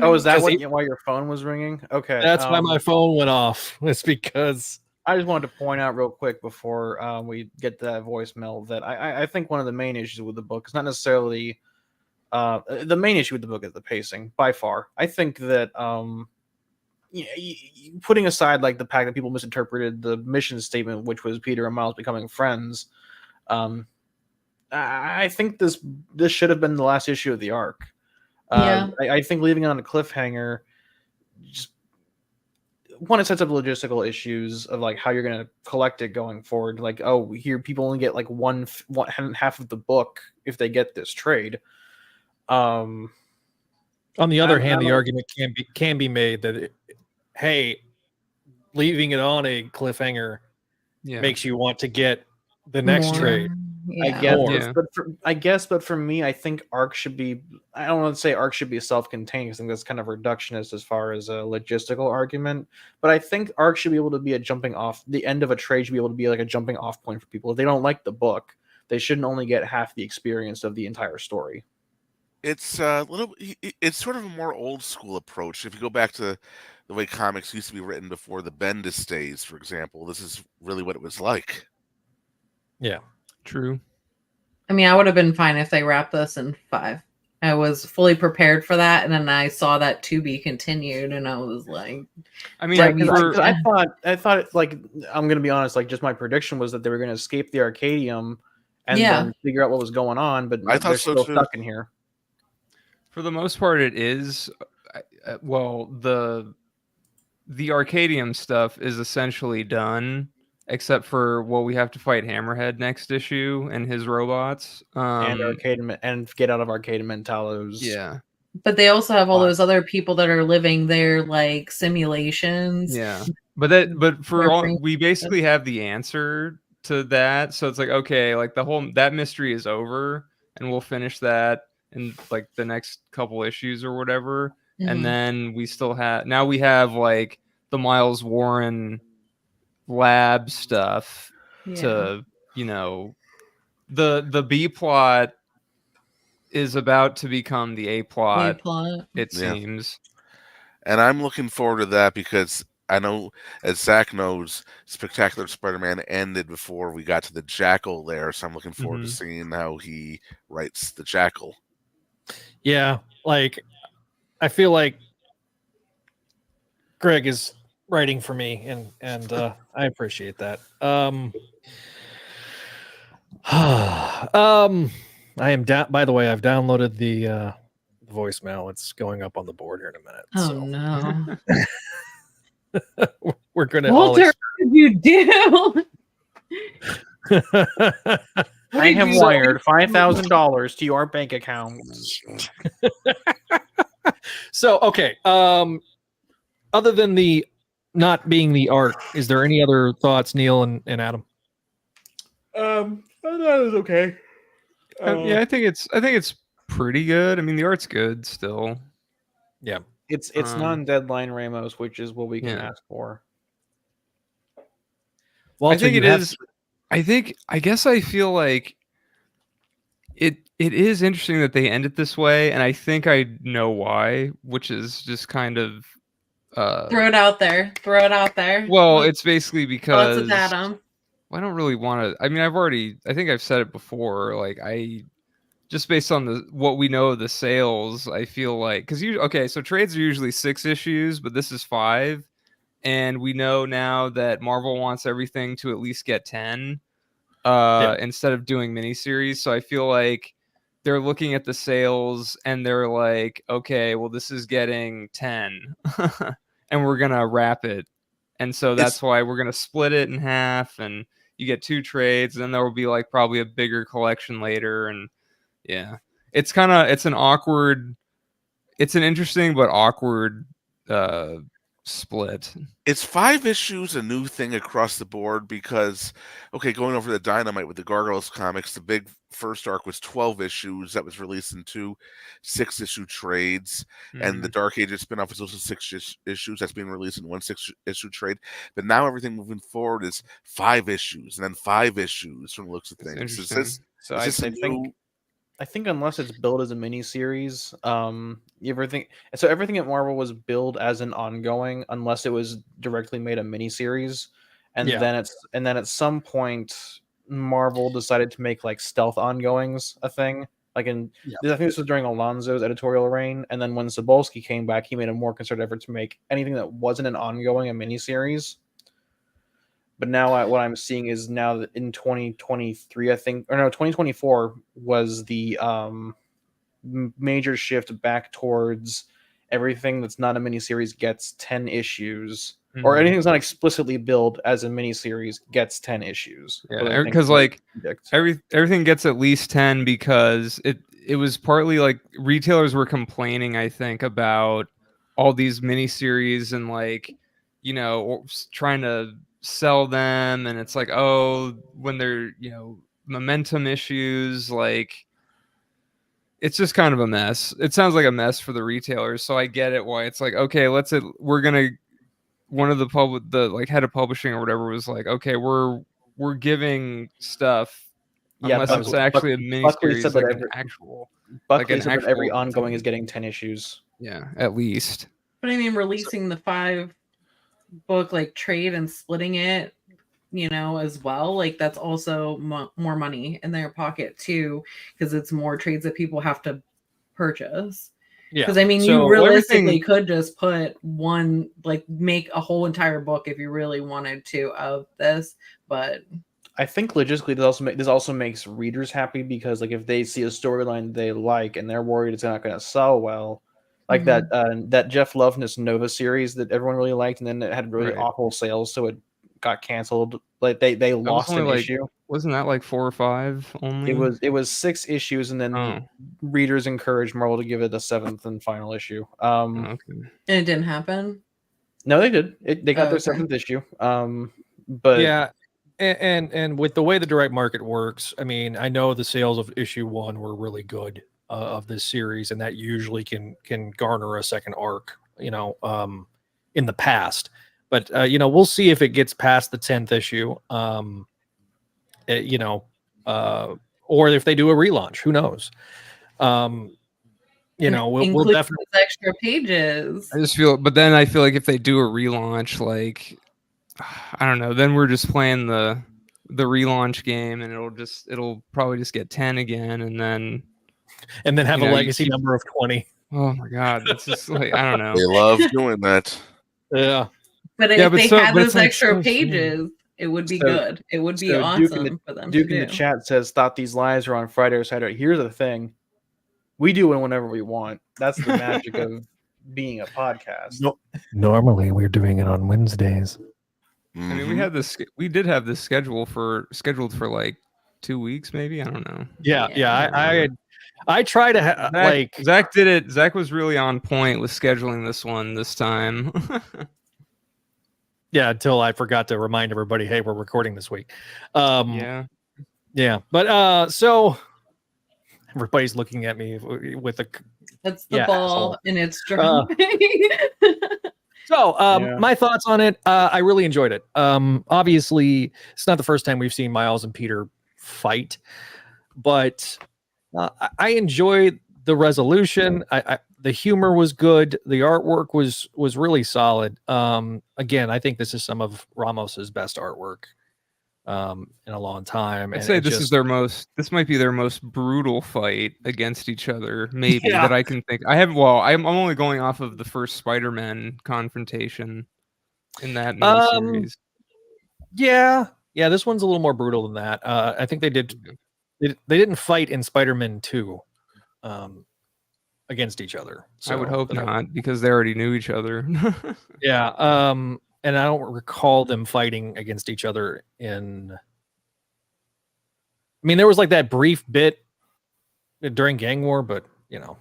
Oh, is that why your phone was ringing? Okay. That's why my phone went off. It's because I just wanted to point out real quick before we get to that voicemail that I think one of the main issues with the book is not necessarily the main issue with the book is the pacing by far. I think that putting aside like the fact that people misinterpreted the mission statement, which was Peter and Miles becoming friends, I think this should have been the last issue of the arc. I think leaving it on a cliffhanger just it sets up logistical issues of like how you're going to collect it going forward. Like, oh, here people only get like one half of the book if they get this trade. On the other hand, the argument can be made that hey, leaving it on a cliffhanger makes you want to get the next trade. Yeah. I guess, but for me, I think arc should be. I don't want to say arc should be self-contained. I think that's kind of reductionist as far as a logistical argument. But I think arc should be able to be a jumping off. The end of a trade should be able to be like a jumping off point for people. If they don't like the book, they shouldn't only get half the experience of the entire story. It's It's sort of a more old school approach. If you go back to the way comics used to be written before the Bendis days, for example, this is really what it was like. Yeah. True. I mean, I would have been fine if they wrapped this in 5. I was fully prepared for that, and then I saw that to be continued, and I was like, I mean, I thought like I'm gonna be honest, like just my prediction was that they were gonna escape the Arcadium and then figure out what was going on, but I thought they're so still too. stuck in here. For the most part, it is. Well, the Arcadium stuff is essentially done. Except for we have to fight Hammerhead next issue and his robots, and get out of Arcadium Mentalos. Yeah, but they also have all those other people that are living their like simulations. Yeah, but we basically have the answer to that. So it's like, okay, like that mystery is over, and we'll finish that in like the next couple issues or whatever. Mm-hmm. And then we have like the Miles Warren lab stuff to the B plot is about to become the A plot. It seems, and I'm looking forward to that because I know, as Zach knows, Spectacular Spider-Man ended before we got to the Jackal there, so I'm looking forward to seeing how he writes the Jackal. Yeah, like I feel like Greg is writing for me, and I appreciate that. I am down. By the way, I've downloaded the voicemail. It's going up on the board here in a minute. Oh no! We're gonna. Walter, what did you do? I have wired $5,000 to your bank account. So okay. Other than the not being the art, is there any other thoughts, Neil and Adam? I thought it was okay. Yeah, I think it's pretty good. I mean, the art's good still. Yeah, it's non-deadline Ramos, which is what we can ask for. Walter, I think it is. I guess I feel like it is interesting that they end it this way, and I think I know why, which is just kind of throw it out there. Well, it's basically because it's Adam. I don't really want to. I mean, I think I've said it before. Like, just based on what we know of the sales, I feel like so trades are usually 6 issues, but this is 5, and we know now that Marvel wants everything to at least get 10 instead of doing miniseries. So I feel like they're looking at the sales and they're like, okay, well, this is getting 10 and we're going to wrap it. And so that's why we're going to split it in half, and you get 2 trades, and then there will be like probably a bigger collection later. And it's an interesting but awkward split. Is 5 issues a new thing across the board? Because, okay, going over the Dynamite with the Gargoyles comics, the big first arc was 12 issues that was released in 2 6-issue trades, and the Dark Ages spinoff is also 6 issues that's being released in 1 6-issue trade. But now everything moving forward is 5 issues and then 5 issues from the looks of things. I think unless it's billed as a miniseries, everything at Marvel was billed as an ongoing, unless it was directly made a miniseries, and then at some point Marvel decided to make like stealth ongoings a thing. I think this was during Alonso's editorial reign, and then when Cebulski came back, he made a more concerted effort to make anything that wasn't an ongoing a miniseries. But now what I'm seeing is now that in 2023, 2024 was the major shift back towards everything that's not a miniseries gets 10 issues, or anything that's not explicitly billed as a miniseries gets 10 issues. Yeah, because like everything gets at least 10 because it was partly like retailers were complaining, I think, about all these miniseries and like, you know, trying to sell them, and it's like, oh, when they're, you know, momentum issues, like it's just kind of a mess. It sounds like a mess for the retailers, so I get it why it's like, okay, we're gonna, one of the like head of publishing or whatever was like, okay, we're giving stuff unless it's actually a miniseries, like an actual. Buckley said that every ongoing is getting 10 issues. Yeah, at least. But I mean, releasing the 5-book like trade and splitting it, you know, as well, like that's also more money in their pocket too, because it's more trades that people have to purchase. Yeah, because I mean, you realistically could just put one, like make a whole entire book if you really wanted to of this, but I think logistically this also makes readers happy, because like if they see a storyline they like and they're worried it's not going to sell well, like that Jeff Loveness Nova series that everyone really liked, and then it had really awful sales, so it got canceled. Like they lost an issue. Wasn't that like 4 or 5 only? It was 6 issues, and then readers encouraged Marvel to give it a 7th and final issue. And it didn't happen. No, they did. They got their 7th issue. But yeah. And with the way the direct market works, I mean, I know the sales of issue 1 were really good of this series, and that usually can garner a second arc, you know, in the past. But you know, we'll see if it gets past the 10th issue, you know, or if they do a relaunch. Who knows? You know, we'll definitely extra pages. I just feel, but then I feel like if they do a relaunch, like, I don't know, then we're just playing the relaunch game, and it'll probably just get 10 again, and then have a legacy number of 20. Oh my god, that's just like, I don't know. They love doing that. Yeah. But if they had those extra pages, it would be good. It would be awesome for them. Duke in the chat says, "Thought these lives were on Friday or Saturday." Here's the thing: we do it whenever we want. That's the magic of being a podcast. No, normally we're doing it on Wednesdays. I mean, we did have this scheduled for like 2 weeks, maybe. I don't know. Yeah. I try to Zach did it. Zach was really on point with scheduling this one this time. Yeah, until I forgot to remind everybody, hey, we're recording this week. Yeah. But so everybody's looking at me with a. That's the ball, and it's dropping. So, my thoughts on it. I really enjoyed it. Obviously, it's not the first time we've seen Miles and Peter fight, but I enjoyed the resolution. The humor was good. The artwork was really solid. Again, I think this is some of Ramos's best artwork in a long time. I'd say this might be their most brutal fight against each other, maybe, that I can think. I'm only going off of the first Spider-Man confrontation in that miniseries. Yeah, this one's a little more brutal than that. I think they didn't fight in Spider-Man 2 against each other. So, I would hope not, because they already knew each other. Yeah. And I don't recall them fighting against each other I mean, there was like that brief bit during Gang War, but you know,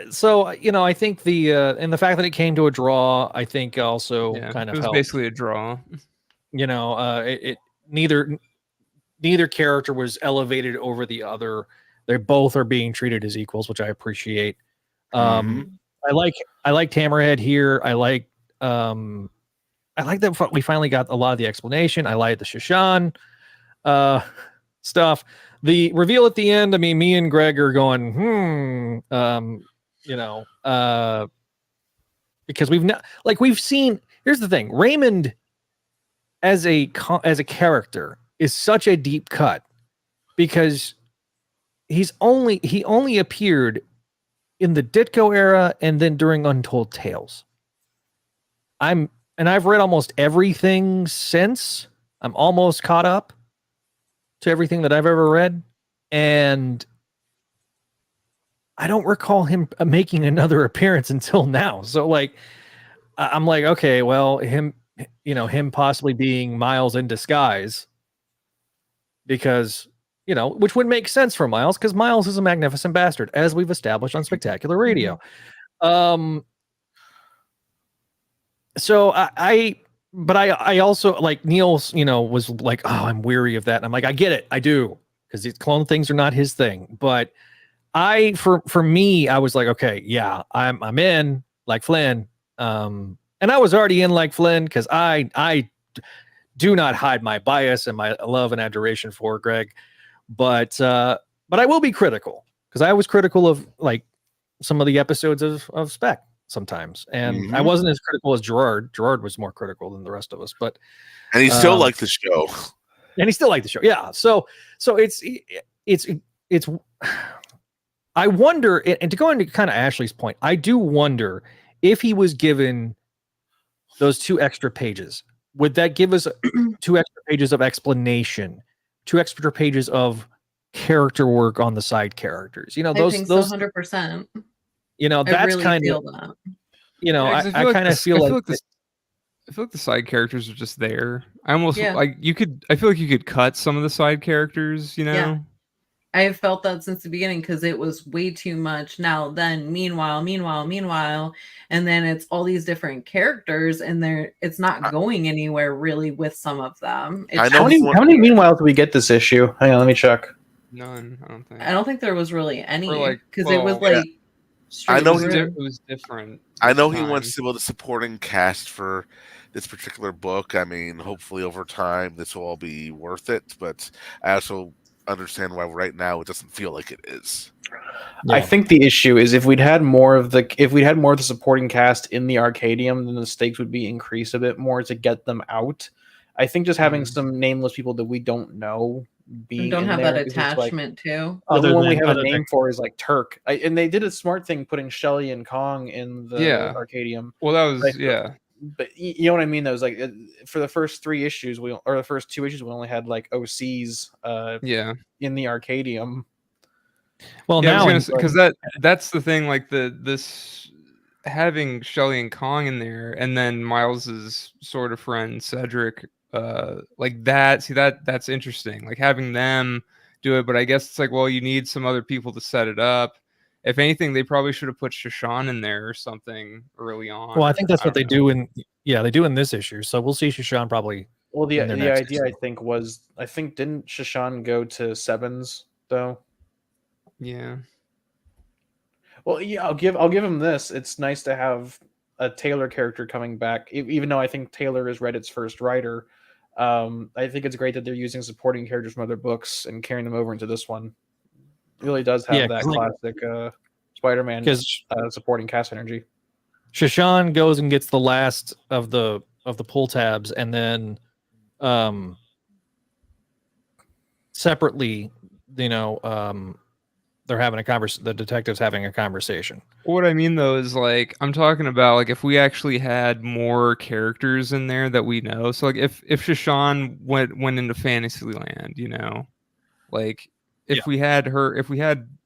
So I think and the fact that it came to a draw, I think also kind of it was helped. basically a draw. Neither character was elevated over the other. They both are being treated as equals, which I appreciate. I like Hammerhead here. I like that we finally got a lot of the explanation. I like the Shishan stuff. The reveal at the end, I mean, me and Greg are going, because we've seen. Here's the thing: Raymond as a character is such a deep cut because he only appeared in the Ditko era and then during Untold Tales. I've read almost everything since. I'm almost caught up to everything that I've ever read, and I don't recall him making another appearance until now. So I'm like, okay, well, him possibly being Miles in disguise, because which would make sense for Miles, because Miles is a magnificent bastard, as we've established on Spectacular Radio. So I also, like Neil's, was like, oh, I'm weary of that. And I'm like, I get it. I do. Because these clone things are not his thing. But for me, I was like, okay, yeah, I'm in like Flynn. And I was already in like Flynn because I do not hide my bias and my love and adoration for Greg. But I will be critical, because I was critical of like some of the episodes of Spec sometimes, and I wasn't as critical as Gerard. Gerard was more critical than the rest of us, and he still liked the show. Yeah. So it's I wonder, and to go into kind of Ashley's point, I do wonder if he was given those 2 extra pages, would that give us 2 extra pages of explanation, 2 extra pages of character work on the side characters? Those 100%. That's really kind of that. I kind of feel like I feel like the side characters are just there. I almost I feel like you could cut some of the side characters, Yeah. I have felt that since the beginning, because it was way too much. Now, then, meanwhile, and then it's all these different characters, and it's not going anywhere really with some of them. How many meanwhile do we get this issue? Hang on, let me check. None, I don't think. I don't think there was really any, because it was like. I know it was different. I know he wants to build a supporting cast for this particular book. I mean, hopefully over time this will all be worth it, but I also understand why right now it doesn't feel like it is. I think the issue is if we'd had more of the supporting cast in the Arcadium, then the stakes would be increased a bit more to get them out. I think just having some nameless people that we don't know being don't have that attachment to. The only one we have a name for is like Turk, and they did a smart thing putting Shelley and Kong in the Arcadium. Well, that was but you know what I mean? That was like for the first 3 issues, the first 2 issues, we only had like OCs in the Arcadium. Well, now because that's the thing, like this having Shelley and Kong in there, and then Miles's sort of friend Cedric, like that. See, that's interesting. Like having them do it, but I guess it's like, well, you need some other people to set it up. If anything, they probably should have put Shashan in there or something early on. Well, I think that's what they do in this issue. So we'll see Shashan probably. Well, the idea issue. I think didn't Shashan go to Sevens though? Yeah. Well, yeah, I'll give him this. It's nice to have a Taylor character coming back, even though I think Taylor is Reddit's first writer. I think it's great that they're using supporting characters from other books and carrying them over into this one. It really does have that classic Spider-Man supporting cast energy. Shashan goes and gets the last of the pull tabs, and then separately, they're having a conversation. The detective's having a conversation. What I mean though is like I'm talking about like if we actually had more characters in there that we know. So like if Shashan went into Fantasyland, like if we had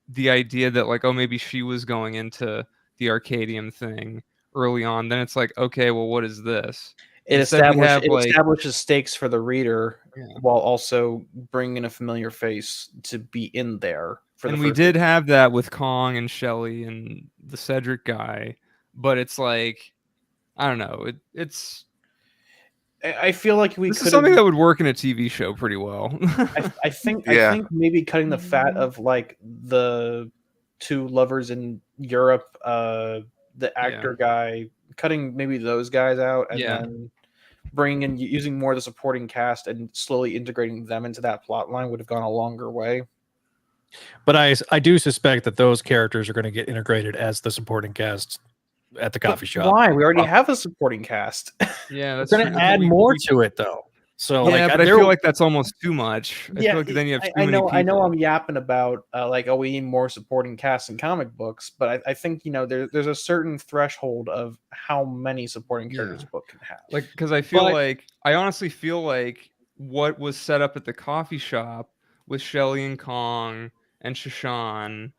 the idea that like, oh, maybe she was going into the Arcadium thing early on, then it's like, okay, well, what is this? It establishes stakes for the reader while also bringing a familiar face to be in there. And we did have that with Kong and Shelley and the Cedric guy, but it's like, I don't know. It's. I feel like this is something that would work in a TV show pretty well. I think maybe cutting the fat of like the two lovers in Europe, the actor guy, cutting maybe those guys out, and then bringing in using more of the supporting cast and slowly integrating them into that plot line would have gone a longer way. But I do suspect that those characters are going to get integrated as the supporting cast at the coffee shop. Why? We already have a supporting cast. Yeah, that's going to add more to it, though. So, yeah, but I feel like that's almost too much. I feel like then you have too many people. I know I'm yapping about we need more supporting cast in comic books, but I think there's a certain threshold of how many supporting characters a book can have. Like, because I honestly feel like what was set up at the coffee shop with Shelley and Kong and Shashan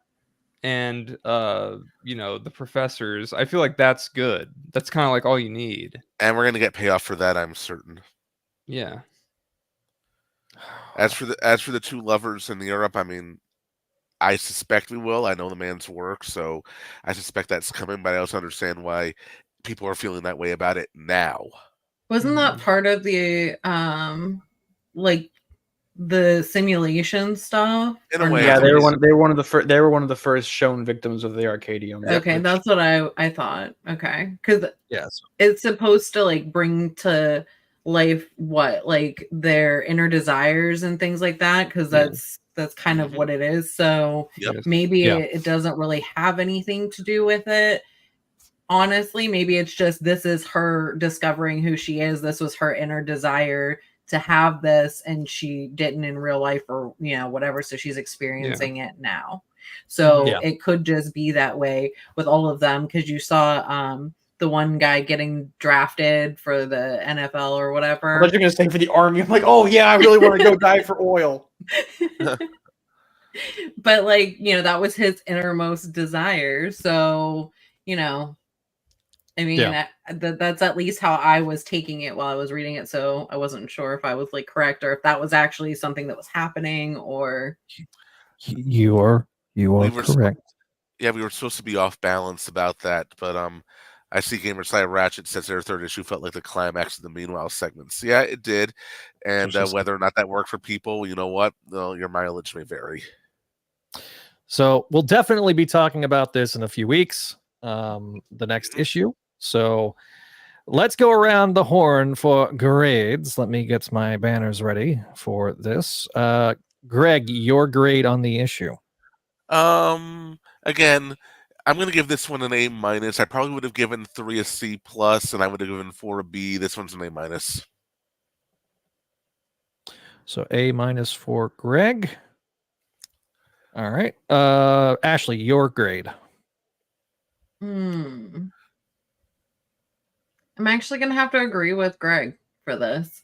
and the professors, I feel like that's good. That's kind of like all you need. And we're gonna get payoff for that, I'm certain. Yeah. As for the two lovers in Europe, I mean, I suspect we will. I know the man's work, so I suspect that's coming, but I also understand why people are feeling that way about it now. Wasn't that part of the the simulation stuff? In a way, yeah, they were one of the first shown victims of the Arcadium. Okay, that's what I thought. Okay, because it's supposed to like bring to life their inner desires and things like that, because that's kind of what it is. So maybe it doesn't really have anything to do with it. Honestly, maybe it's just this is her discovering who she is. This was her inner desire to have this, and she didn't in real life or whatever, so she's experiencing it now. So it could just be that way with all of them, because you saw the one guy getting drafted for the NFL or whatever. I thought you were going to say for the Army. I'm like, oh yeah, I really want to go die for oil. But that was his innermost desire. So, I mean, that's at least how I was taking it while I was reading it. So I wasn't sure if I was correct, or if that was actually something that was happening, or. You are correct. We were supposed to be off balance about that, but I see Gamerside Ratchet says their third issue felt like the climax of the Meanwhile segments. Yeah, it did. And whether or not that worked for people, you know what? Well, your mileage may vary. So we'll definitely be talking about this in a few weeks, the next issue. So let's go around the horn for grades. Let me get my banners ready for this. Greg, your grade on the issue. Again, I'm going to give this one an A-. I probably would have given 3 a C+, and I would have given 4 a B. This one's an A-. So A- for Greg. All right. Ashley, your grade. I'm actually going to have to agree with Greg for this.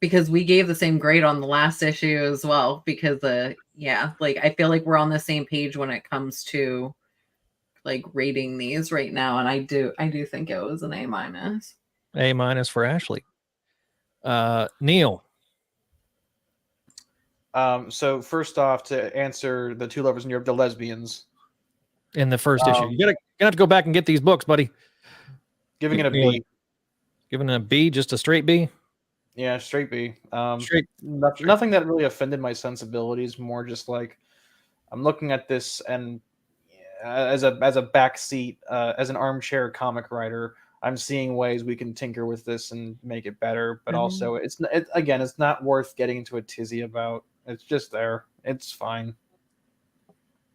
Because we gave the same grade on the last issue as well, because I feel like we're on the same page when it comes to rating these right now, and I do think it was an A-. A- for Ashley. Neil. So first off, to answer the two lovers in Europe, the lesbians in the first issue, you're gonna have to go back and get these books, buddy. Giving it a B. Giving it a B, just a straight B. Yeah, straight B. Straight. Nothing that really offended my sensibilities. More just I'm looking at this, and as a backseat, as an armchair comic writer, I'm seeing ways we can tinker with this and make it better. But also, it's not worth getting into a tizzy about. It's just there. It's fine.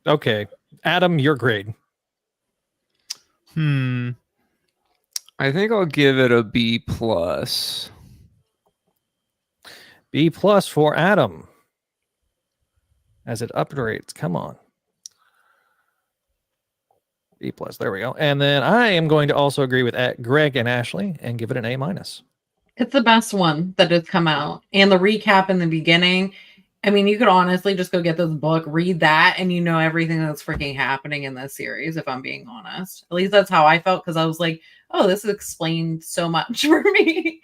Okay, Adam, your grade. I think I'll give it a B+. B+ for Adam. As it upgrades, come on. B+, there we go. And then I am going to also agree with Greg and Ashley and give it an A-. It's the best one that has come out. And the recap in the beginning, I mean, you could honestly just go get this book, read that, and everything that's freaking happening in this series, if I'm being honest. At least that's how I felt, because I was like, oh, this explained so much for me.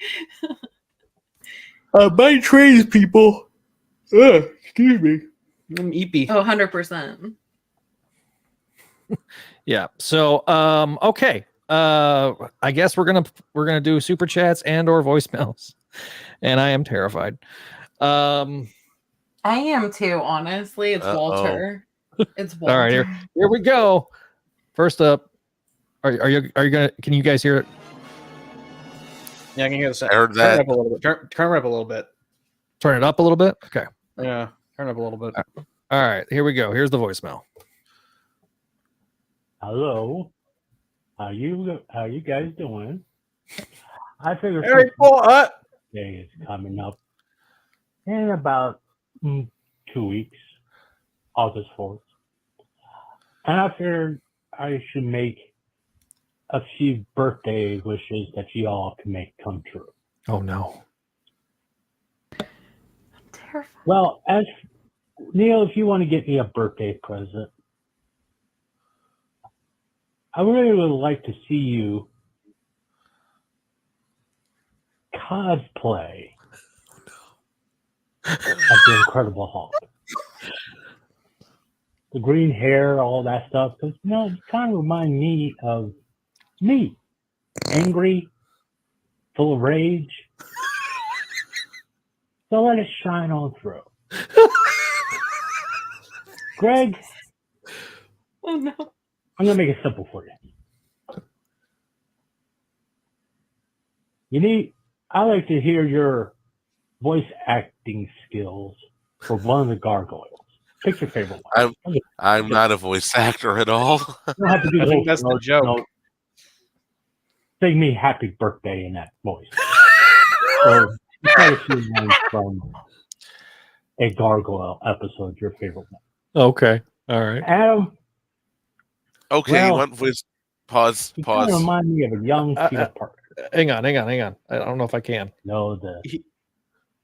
My trades, people. Excuse me. Eepy. Oh, 100%. Yeah. So, okay. I guess we're gonna do super chats and or voicemails, and I am terrified. I am too. Honestly, it's Walter. It's Walter. All right, here we go. First up, are you gonna? Can you guys hear it? Yeah, I can hear the sound. I heard that. Turn it up a little bit. Turn it up a little bit. Turn it up a little bit. Okay. Yeah, turn it up a little bit. All right, here we go. Here's the voicemail. Hello. How you guys doing? I figured day is coming up in about 2 weeks, August 4th. And I figured I should make a few birthday wishes that you all can make come true. Oh no. I'm terrified. Well, as Neil, if you want to get me a birthday present, I really would like to see you cosplay as the Incredible Hulk. The green hair, all that stuff, because it kind of reminds me of me, angry, full of rage. So let it shine on through. Greg, Oh no. I'm going to make it simple for you. I like to hear your voice acting skills for one of the gargoyles. Pick your favorite one. I'm not a voice actor at all. You don't have to do the I think whole that's the joke. no. Sing me happy birthday in that voice. So, try to see one from a gargoyle episode, your favorite one. Okay. All right. Adam, Okay, you want voice? Pause. you kind of Pause. remind me of a young Peter Parker. Hang on. I don't know if I can. No,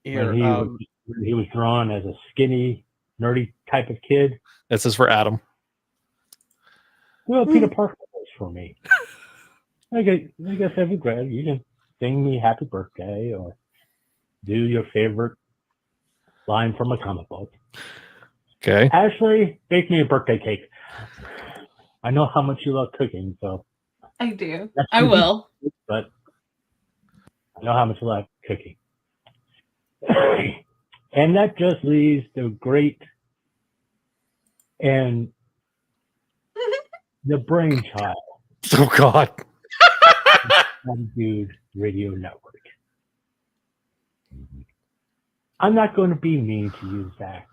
Here, when he was drawn as a skinny, nerdy type of kid. This is for Adam. Well, Peter Parker was for me. I guess every grad you can sing me happy birthday or do your favorite line from a comic book. Okay. Ashley, bake me a birthday cake. I know how much you love cooking, so I do. I will. but I know how much you like cooking. And that just leaves the great and the brainchild Oh God. Spideydude Radio Network. I'm not going to be mean to you, Zach.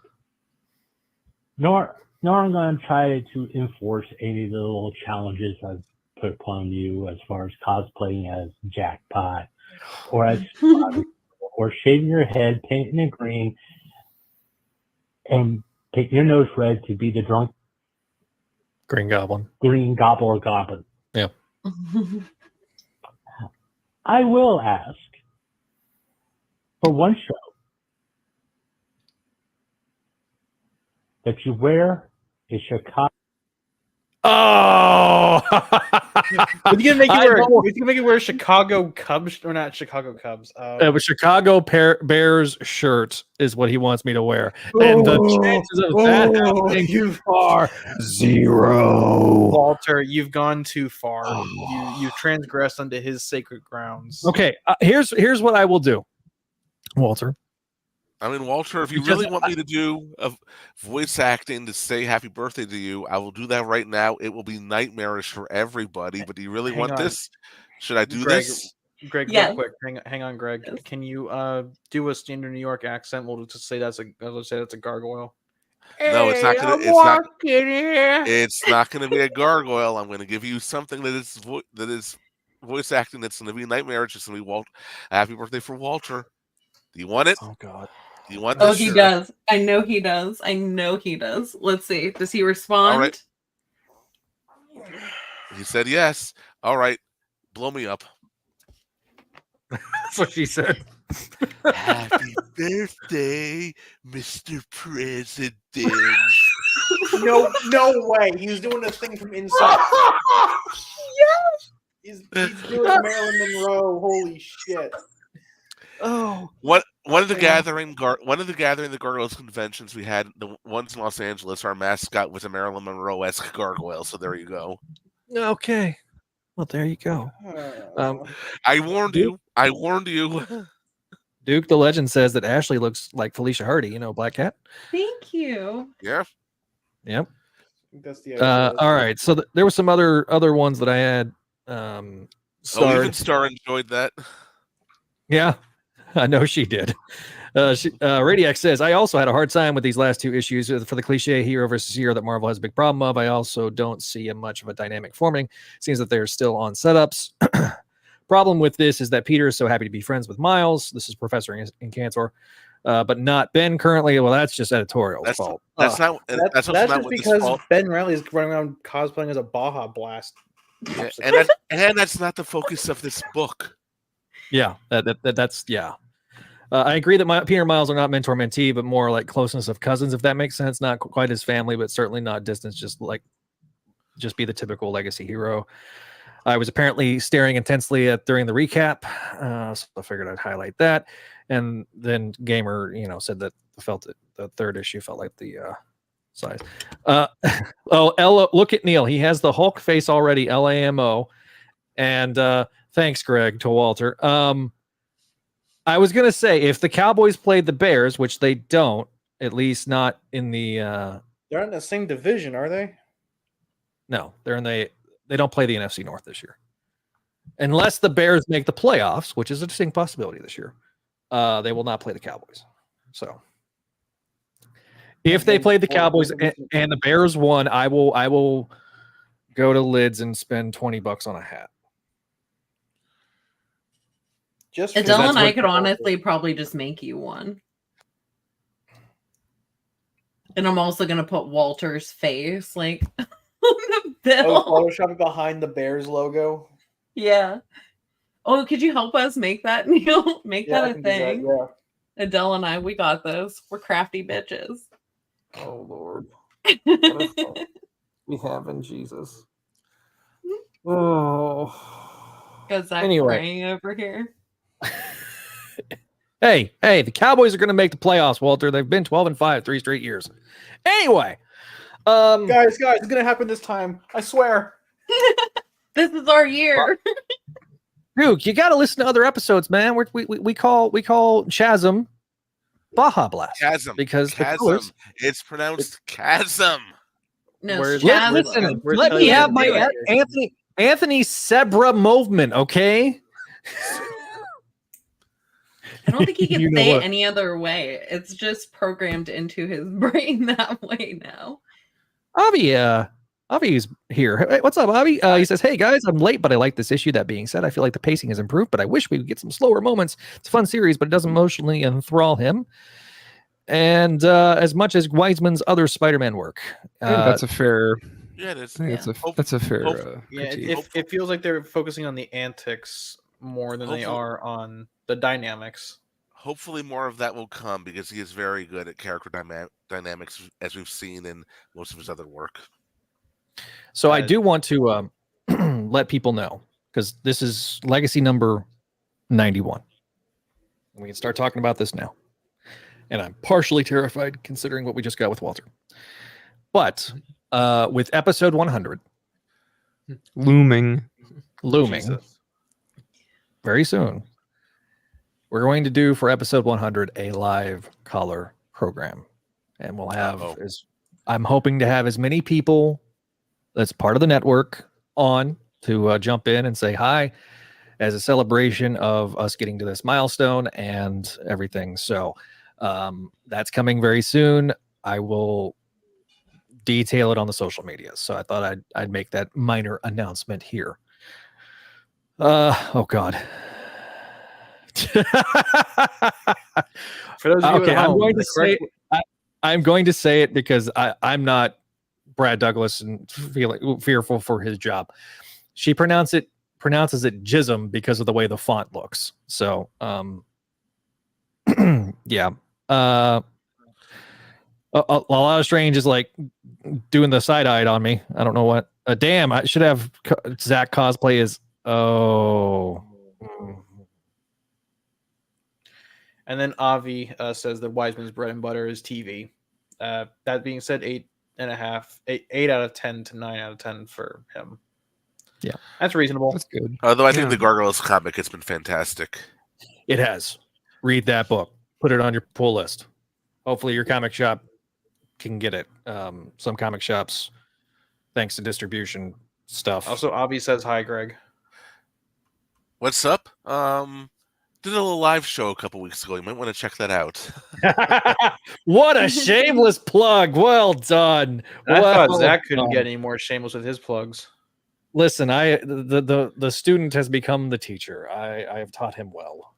Nor I'm going to try to enforce any of the little challenges I've put upon you as far as cosplaying as Jackpot or as or shaving your head, painting it green, and painting your nose red to be the drunk Green Goblin. green gobbler goblin. Yeah. I will ask for one show that you wear a Chicago. Oh. We're gonna make I know. you wear Chicago Cubs or not Chicago Cubs. A Chicago Bears shirt is what he wants me to wear, and the chances of that happening are 0. Walter, you've gone too far. You've transgressed onto his sacred grounds. Okay, here's what I will do, Walter. I mean, Walter, if you Because really want me to do a voice acting to say happy birthday to you, I will do that right now. It will be nightmarish for everybody, but do you really want this? Should I do this? Greg, Yeah. real quick. Hang on, Greg. Yes. Can you do a standard New York accent? We'll just say that's a gargoyle. No, it's not gonna. It's not gonna be a gargoyle. I'm gonna give you something that is voice acting. That's gonna be nightmarish. It's gonna be happy birthday for Walter. Do you want it? Oh God. Do you want Oh, this? he does. I know he does. Let's see. Does he respond? All right. He said yes. All right. Blow me up. That's what she said. Happy birthday, Mr. President. No way. He's doing this thing from inside. He's doing Marilyn Monroe. Holy shit. Oh. What One of the gathering the Gargoyles conventions we had, the ones in Los Angeles, our mascot was a Marilyn Monroe-esque gargoyle. So there you go. Okay. Well, there you go. I warned you. I warned you. Duke the Legend says that Ashley looks like Felicia Hardy, Black Cat. Thank you. Yeah. Yep. That's the all right. So there were some other ones that I had. Even Star enjoyed that. Yeah, I know she did. Radiac says, I also had a hard time with these last two issues for the cliche hero versus hero that Marvel has a big problem of. I also don't see much of a dynamic forming. Seems that they're still on setups. Problem with this is that Peter is so happy to be friends with Miles. This is Professor in Cantor, but not Ben currently. Well, that's just editorial's fault. That's just because Ben Riley is running around cosplaying as a Baja Blast. Yeah, and that's not the focus of this book. Yeah, that's yeah. I agree that Peter and Miles are not mentor-mentee, but more like closeness of cousins, if that makes sense. Not quite as family, but certainly not distance. Just be the typical legacy hero. I was apparently staring intensely during the recap, so I figured I'd highlight that. And then Gamer, said that felt it. The third issue felt like the size. Ella, look at Neil. He has the Hulk face already. LAMO. And thanks, Greg, to Walter. I was gonna say if the Cowboys played the Bears, which they don't, at least not in the. They're not in the same division, are they? No, they're in the. They don't play the NFC North this year, unless the Bears make the playoffs, which is a distinct possibility this year. They will not play the Cowboys. So, if they played the Cowboys and the Bears won, I will go to Lids and spend $20 on a hat. Adele and I could honestly probably just make you one. And I'm also going to put Walter's face on the bill. Photoshop it behind the Bears logo. Yeah. Oh, could you help us make that, Neil? Make that a thing. That, yeah. Adele and I, we got this. We're crafty bitches. Oh, Lord. We have in Jesus. Oh. Because I'm praying over here. Hey, the Cowboys are going to make the playoffs, Walter. They've been 12-5 3 straight years. Anyway, guys, it's going to happen this time. I swear. This is our year. Duke, you got to listen to other episodes, man. We call Chasm Baja Blast. Chasm. Because Chasm. It's pronounced chasm. No, listen, let me have my Anthony Sebra movement, okay? I don't think he can say it any other way. It's just programmed into his brain that way now. Avi's here. Hey, what's up, Avi? He says, hey, guys, I'm late, but I like this issue. That being said, I feel like the pacing has improved, but I wish we could get some slower moments. It's a fun series, but it doesn't emotionally enthrall him. And as much as Weisman's other Spider-Man work. That's a fair... Yeah, it is. That's a fair it feels like they're focusing on the antics more than they are on the dynamics. Hopefully more of that will come because he is very good at character dynamics, as we've seen in most of his other work. So I do want to let people know, because this is legacy number 91. We can start talking about this now. And I'm partially terrified considering what we just got with Walter. But with episode 100 looming Jesus. Very soon, we're going to do for episode 100 a live color program, and we'll have I'm hoping to have as many people that's part of the network on to jump in and say hi as a celebration of us getting to this milestone and everything. So that's coming very soon. I will detail it on the social media. So I thought I'd make that minor announcement here. Oh God. For those of you okay, at home, I'm going to say it because I'm not Brad Douglas and feeling fearful for his job. She pronounces it jism because of the way the font looks. So yeah. A lot of Strange is like doing the side-eyed on me. I don't know what. Damn, I should have Zach cosplay as. Oh. And And then Avi says that Weisman's bread and butter is TV. That being said, 8.5, 8 out of 10 to 9 out of 10 for him. Yeah, that's reasonable. That's good. Although I think the Gargoyles comic has been fantastic. It has. Read that book. Put it on your pull list. Hopefully your comic shop can get it. Some comic shops, thanks to distribution stuff. Also, Avi says hi, Greg. What's up? Did a little live show a couple weeks ago. You might want to check that out. What a shameless plug. Well done. I thought Zach couldn't get any more shameless with his plugs. Listen, the student has become the teacher. I have taught him well.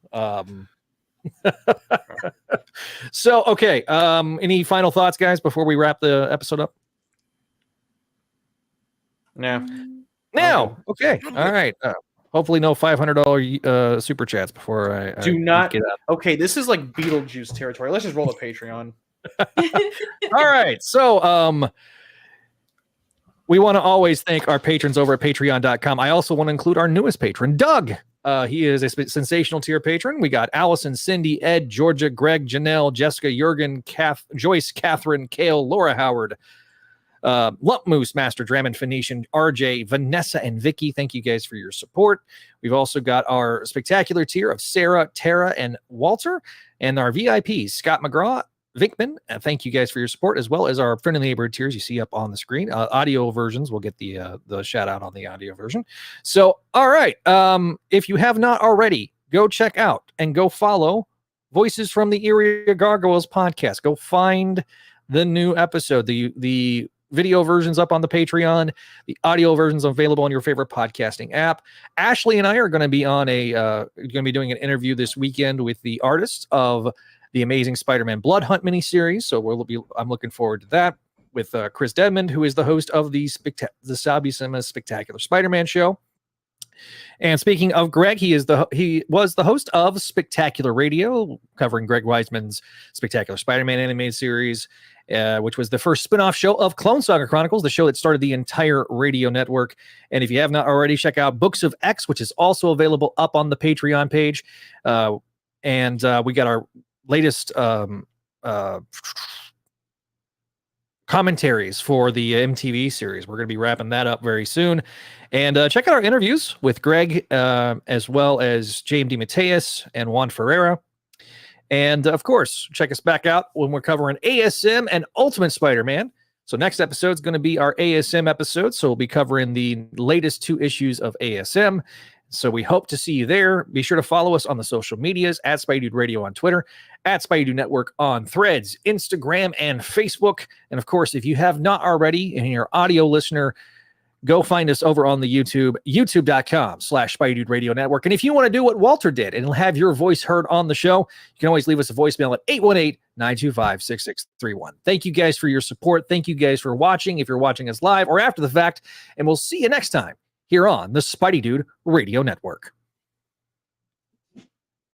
So, okay. Any final thoughts, guys, before we wrap the episode up? No. Okay. All right. Hopefully no $500 super chats before I do not get up. Okay, this is like Beetlejuice territory. Let's just roll a Patreon. All right. So we want to always thank our patrons over at patreon.com. I also want to include our newest patron, Doug. He is a sensational tier patron. We got Allison, Cindy, Ed, Georgia, Greg, Janelle, Jessica, Jurgen, Joyce, Catherine, Kale, Laura Howard, Lump Moose, Master, Drammond, Phoenician, RJ, Vanessa, and Vicky. Thank you guys for your support. We've also got our spectacular tier of Sarah, Tara, and Walter, and our VIPs, Scott McGraw, Vinkman. Thank you guys for your support, as well as our friendly neighborhood tiers you see up on the screen. Audio versions, we'll get the shout out on the audio version. So, all right. If you have not already, go check out and go follow Voices from the Eyrie Gargoyles podcast. Go find the new episode. The video versions up on the Patreon. The audio versions available on your favorite podcasting app. Ashley and I are going to be on doing an interview this weekend with the artists of the Amazing Spider-Man Blood Hunt miniseries. So I'm looking forward to that with Chris Dedmond, who is the host of the Sabi Cinema Spectacular Spider-Man show. And speaking of Greg, he was the host of Spectacular Radio, covering Greg Weisman's Spectacular Spider-Man animated series, which was the first spin-off show of Clone Saga Chronicles, the show that started the entire radio network. And if you have not already, check out Books of X, which is also available up on the Patreon page. And we got our latest commentaries for the MTV series. We're going to be wrapping that up very soon. And check out our interviews with Greg, as well as James DeMatteis and Juan Ferreira. And, of course, check us back out when we're covering ASM and Ultimate Spider-Man. So next episode is going to be our ASM episode. So we'll be covering the latest 2 issues of ASM. So we hope to see you there. Be sure to follow us on the social medias at Spideydude Radio on Twitter, at Spideydude Network on Threads, Instagram, and Facebook. And of course, if you have not already and you're an audio listener, go find us over on the youtube.com/Spideydude Radio Network. And if you want to do what Walter did and have your voice heard on the show, you can always leave us a voicemail at 818-925-6631. Thank you guys for your support. Thank you guys for watching, if you're watching us live or after the fact. And we'll see you next time here on the Spideydude Radio Network.